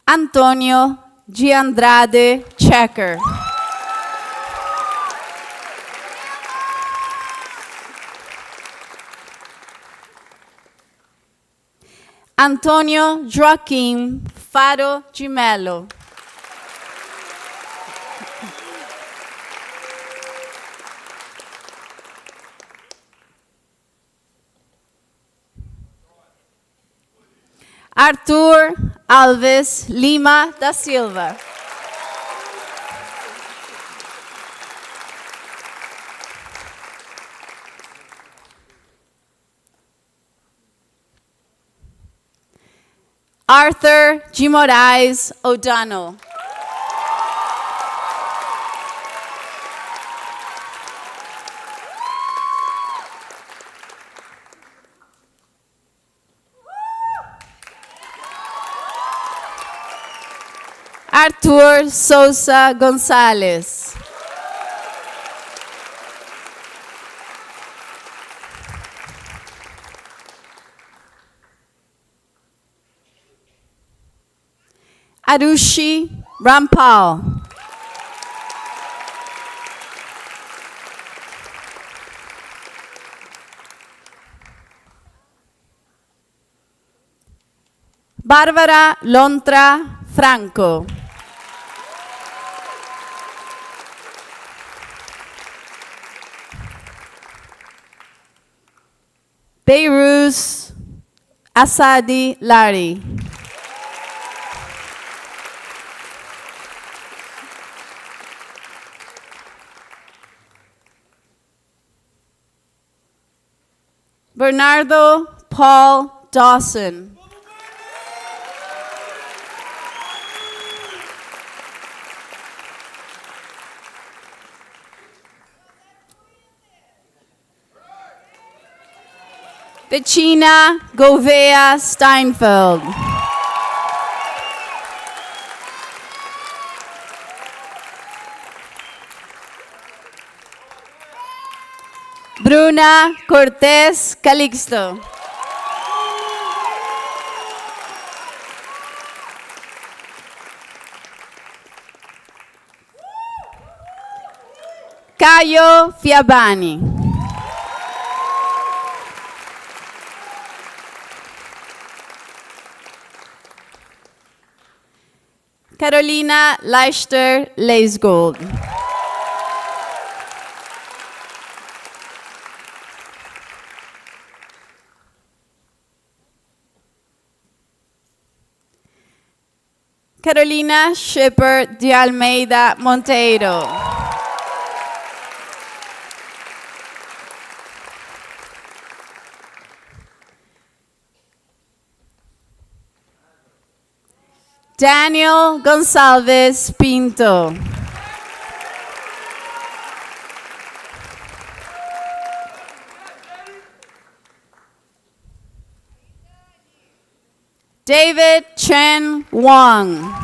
Antônio de Andrade Checker. Antônio Joaquim Faro de Melo. Arthur Alves Lima da Silva. Arthur G. Moraes O'Donnell. Arthur Souza Gonzalez. Arushi Rampal. Bárbara Lontra Franco. Beiruz Asadi Lari. Bernardo Paul Dawson. Bettina Govea Steinfeld. Bruna Cortés Calixto. Caio Fiabani. Carolina Leister Leisgold. Carolina Schipper de Almeida Monteiro. Daniel Gonçalves Pinto. David Chen Wang.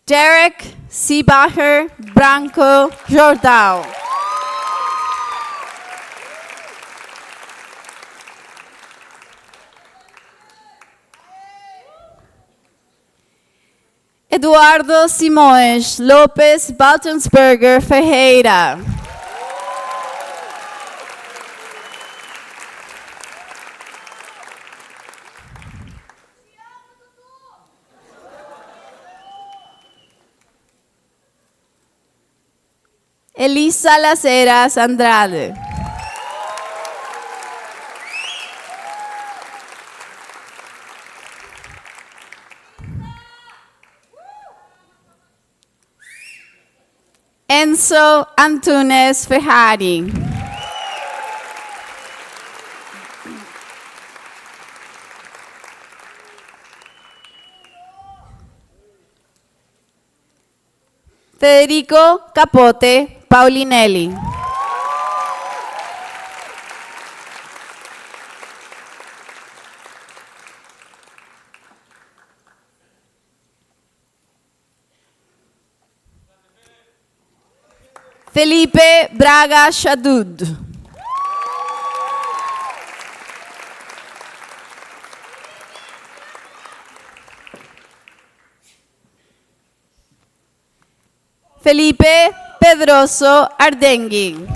Derek Seebacher Branco Jordao. Eduardo Simões Lopes Baltensberger Ferreira. Elisa Las Heras Andrade. Enzo Antunes Ferrari. Federico Capote Paulinelli. Felipe Braga Shadud. Felipe Pedroso Ardengui.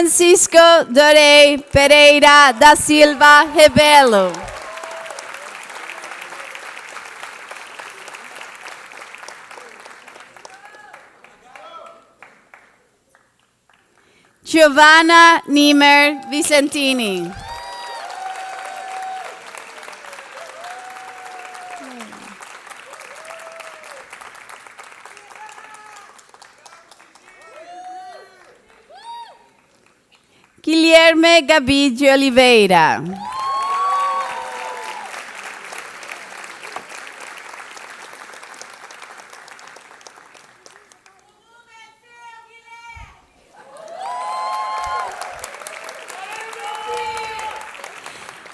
Francisco Dorei Pereira da Silva Rebelo. Giovanna Niemer Vicentini. Guilherme Gabi de Oliveira.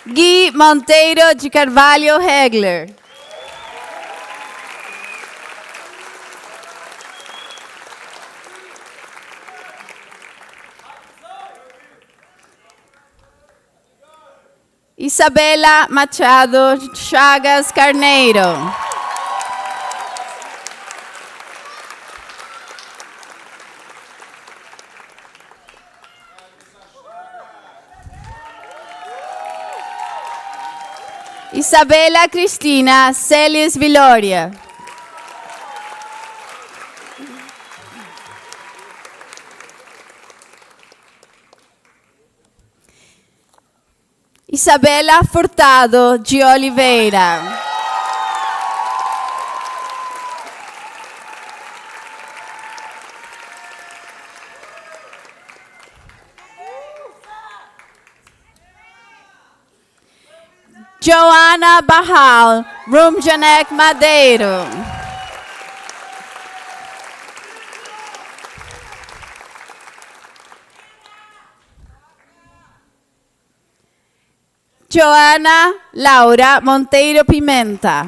Gui Monteiro de Carvalho Hegler. Isabela Machado Chagas Carneiro. Isabela Cristina Celis Viloria. Isabela Furtado de Oliveira. Joana Bahal Rumjanek Madeiro. Joana Laura Monteiro Pimenta.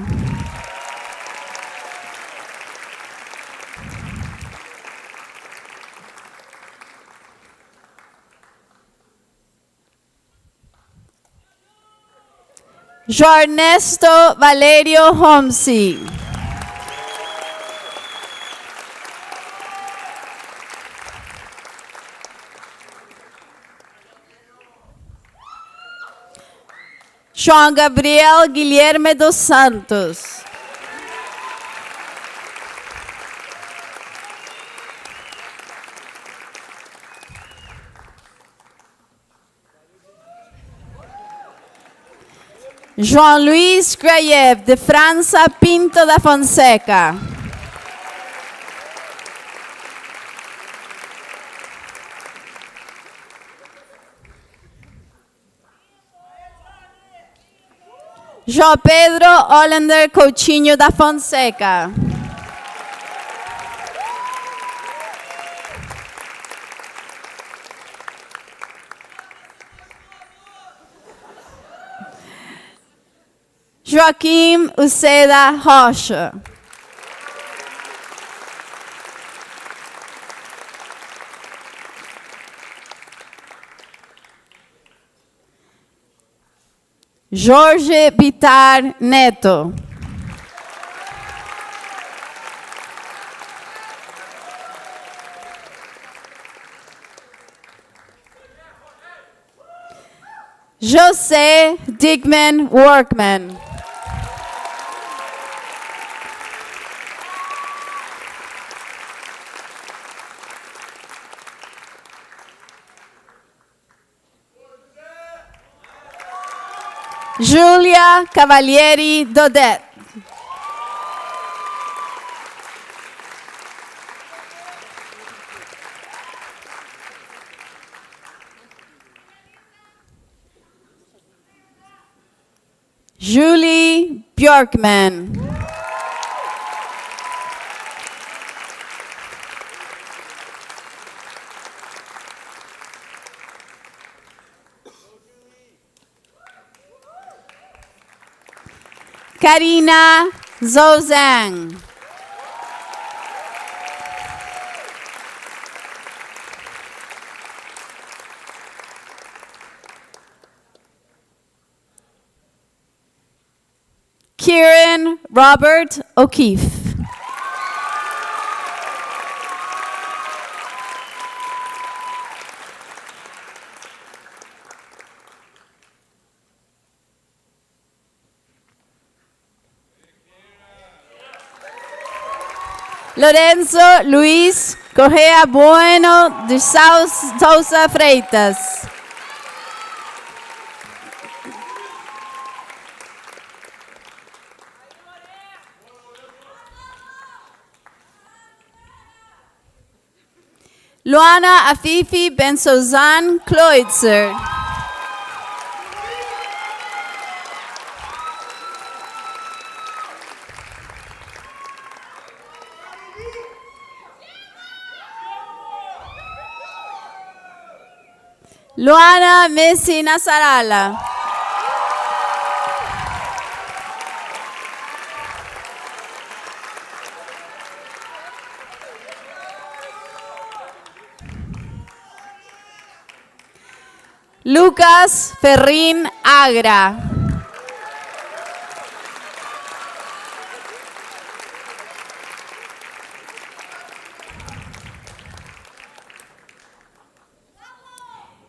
Jornesto Valerio Homsi. João Gabriel Guilherme dos Santos. João Luiz Grayev de França Pinto da Fonseca. João Pedro Hollander Coutinho da Fonseca. Joaquim Uceda Rocha. Jorge Bitar Neto. José Digman Workman. Julia Cavalieri Dodet. Julie Bjorkman. Karina Zozang. Kieran Robert O'Keefe. Lorenzo Luis Correa Bueno de Sousa Freitas. Luana Afifi Benzozan Kloitzer. Luana Messi Nasarala. Lucas Ferrín Agra.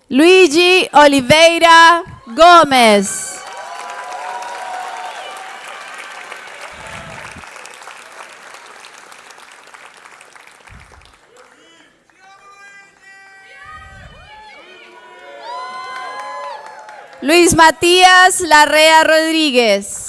Luigi Oliveira Gómez. Luis Matías Larrea Rodríguez.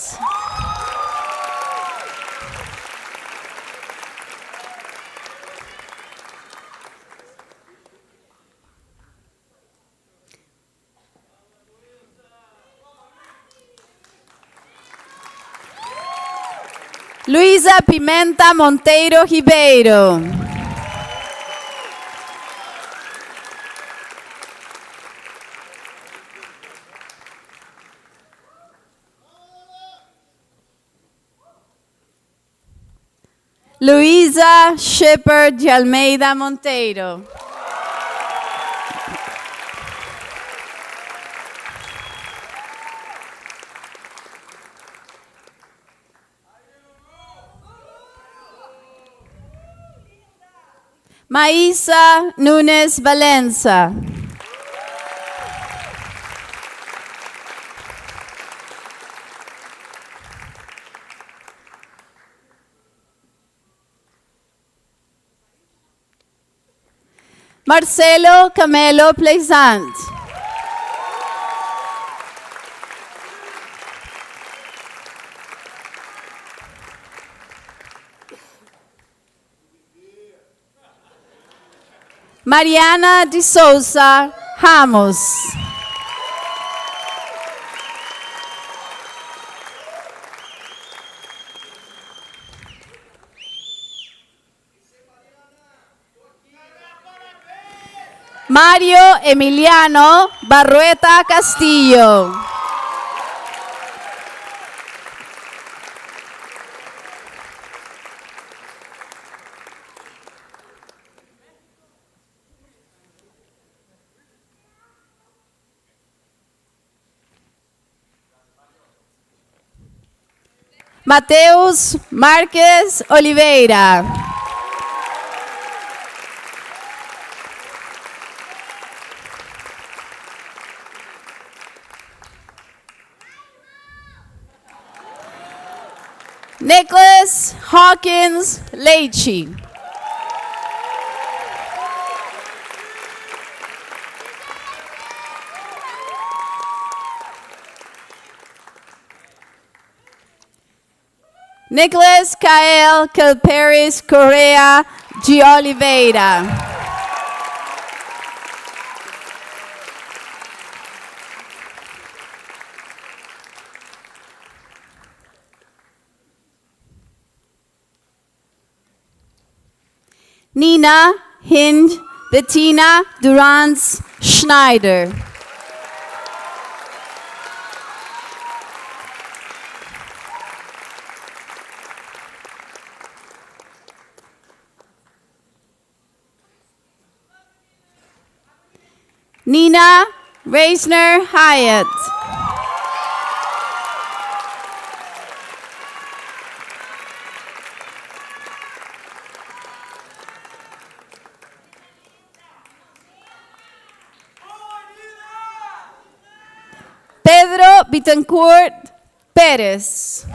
Luisa Pimenta Monteiro Ribeiro. Luisa Shepard de Almeida Monteiro. Maísa Núñez Valenza. Marcelo Camelo Pleasant. Mariana de Souza Ramos. Mario Emiliano Barrueta Castillo. Mateus Marques Oliveira. Nicholas Hawkins Leite. Nicholas Kael Kelperis Correa de Oliveira. Nina Hind Bettina Durans Schneider. Nina Reisner Hyatt. Pedro Bittencourt Pérez.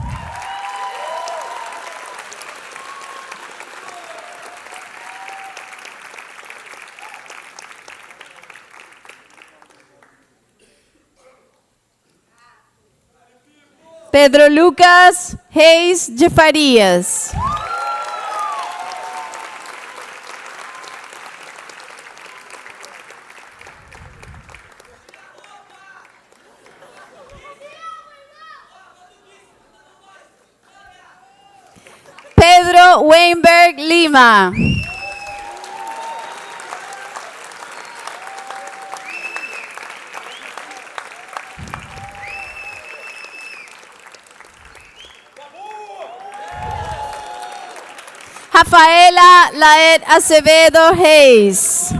Pedro Lucas Reis de Farias. Pedro Weinberg Lima. Rafaela Laet Acevedo Reis.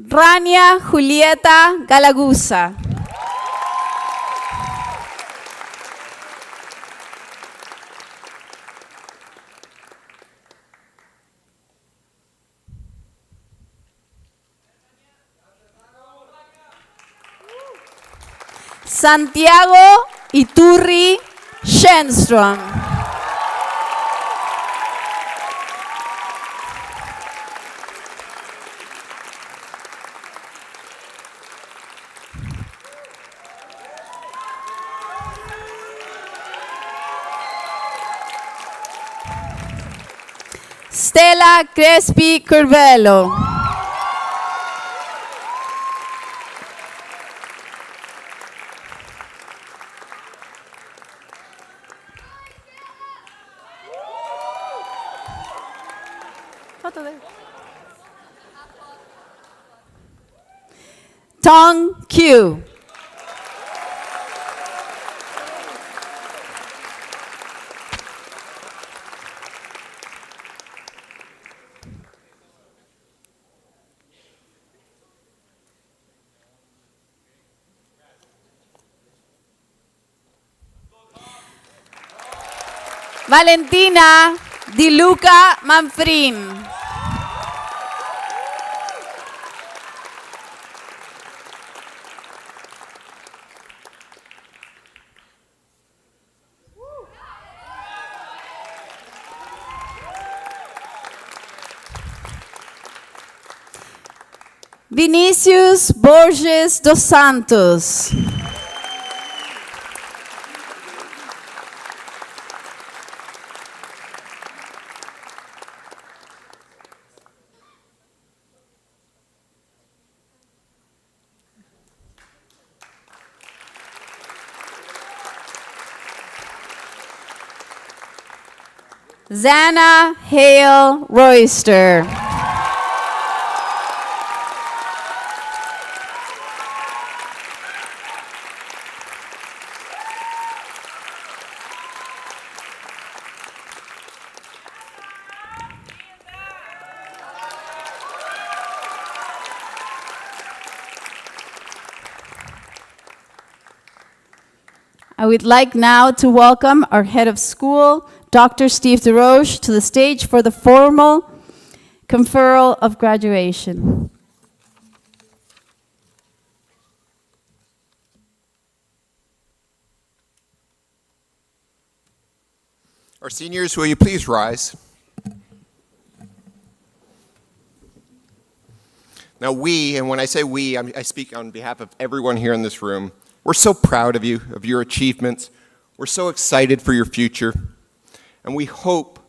Rania Julieta Galagusa. Santiago Iturri Shenstrom. Stella Crespi Curvelo. Tong Q. Valentina Di Luca Manfrin. Vinicius Borges dos Santos. Zana Hale Royster. I would like now to welcome our head of school, Dr. Steve DeRoche, to the stage for the formal conferral of graduation. Our seniors, will you please rise? Now we, and when I say we, I speak on behalf of everyone here in this room, we're so proud of you, of your achievements. We're so excited for your future. And we hope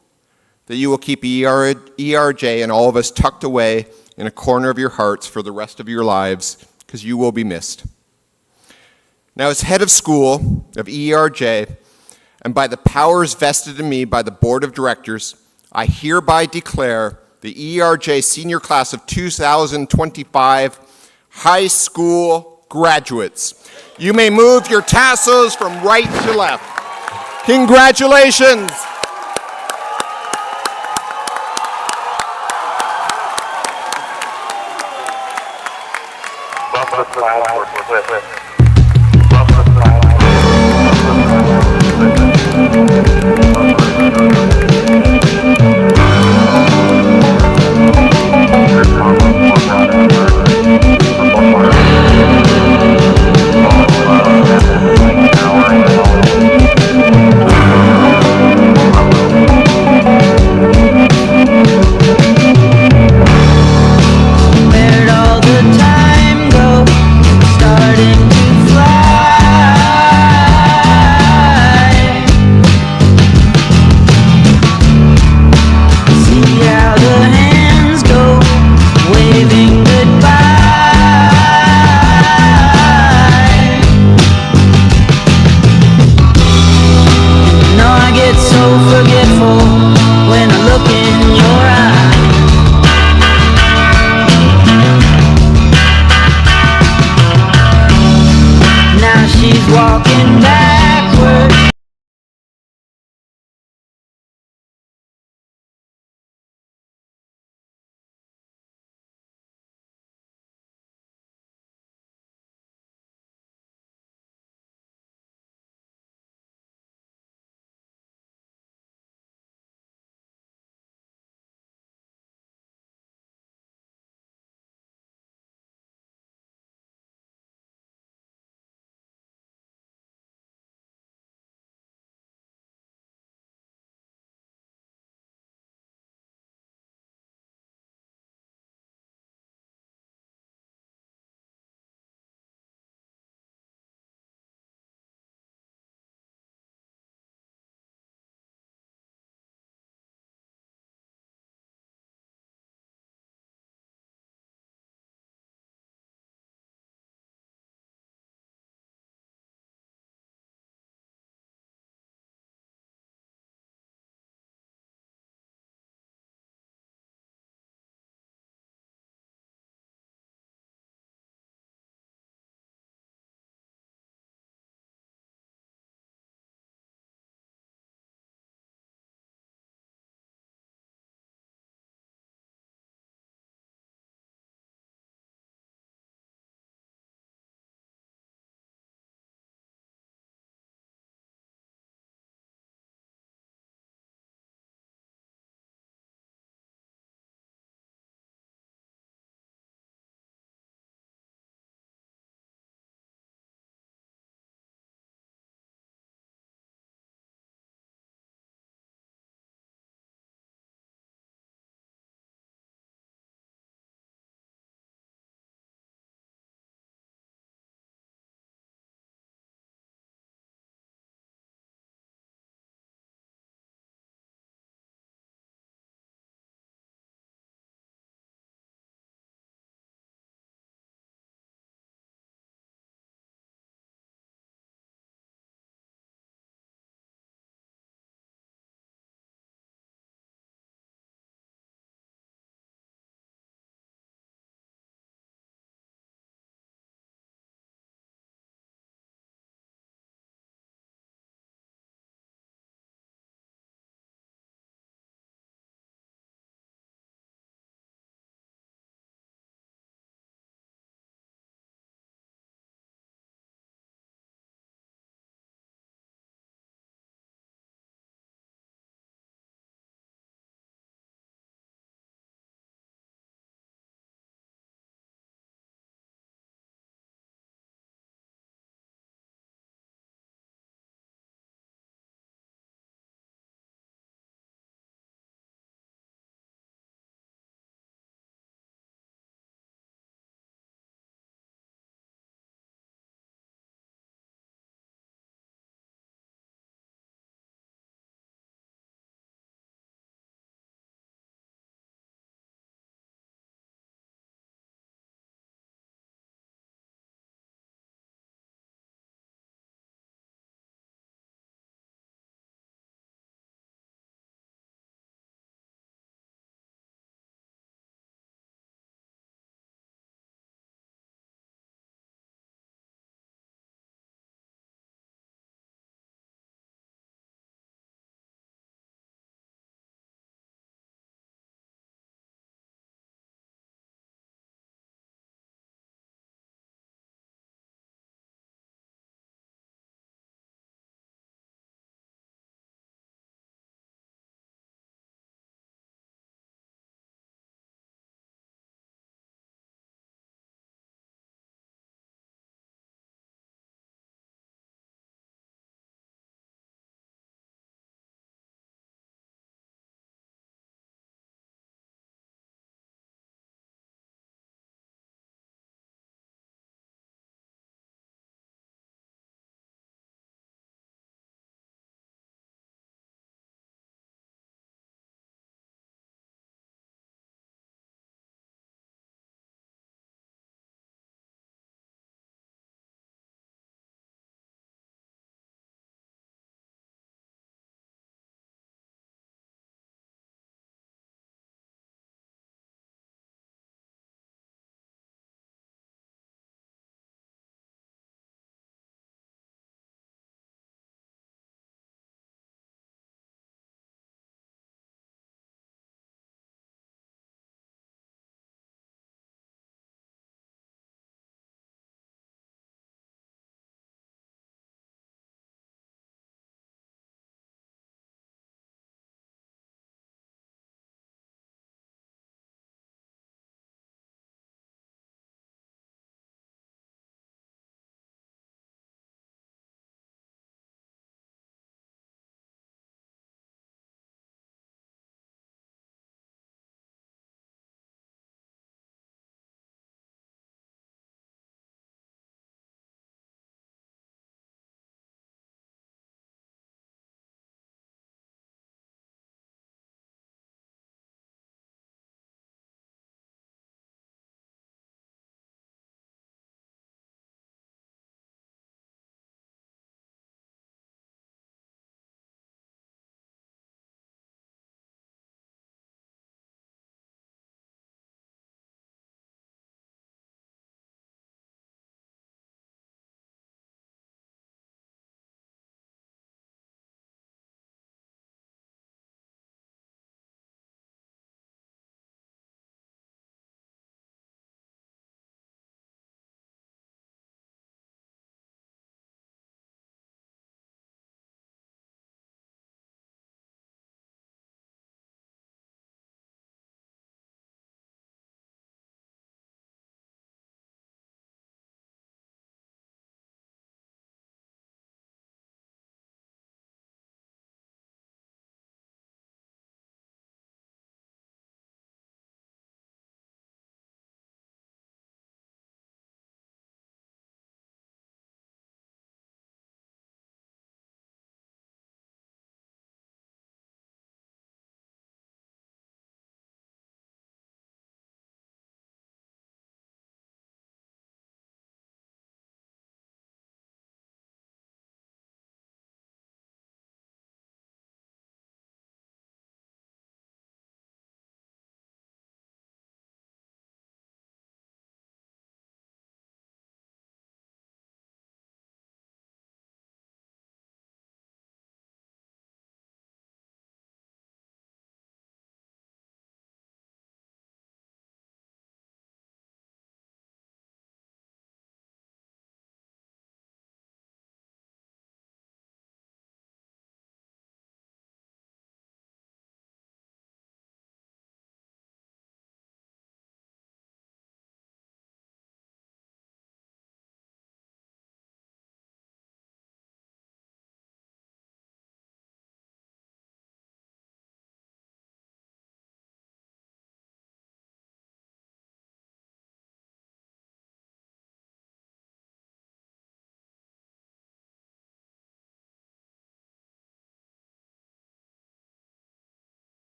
that you will keep EARJ and all of us tucked away in a corner of your hearts for the rest of your lives, because you will be missed. Now, as head of school of EARJ, and by the powers vested in me by the board of directors, I hereby declare the EARJ senior class of 2025 high school graduates. You may move your tassels from right to left. Congratulations. Bump the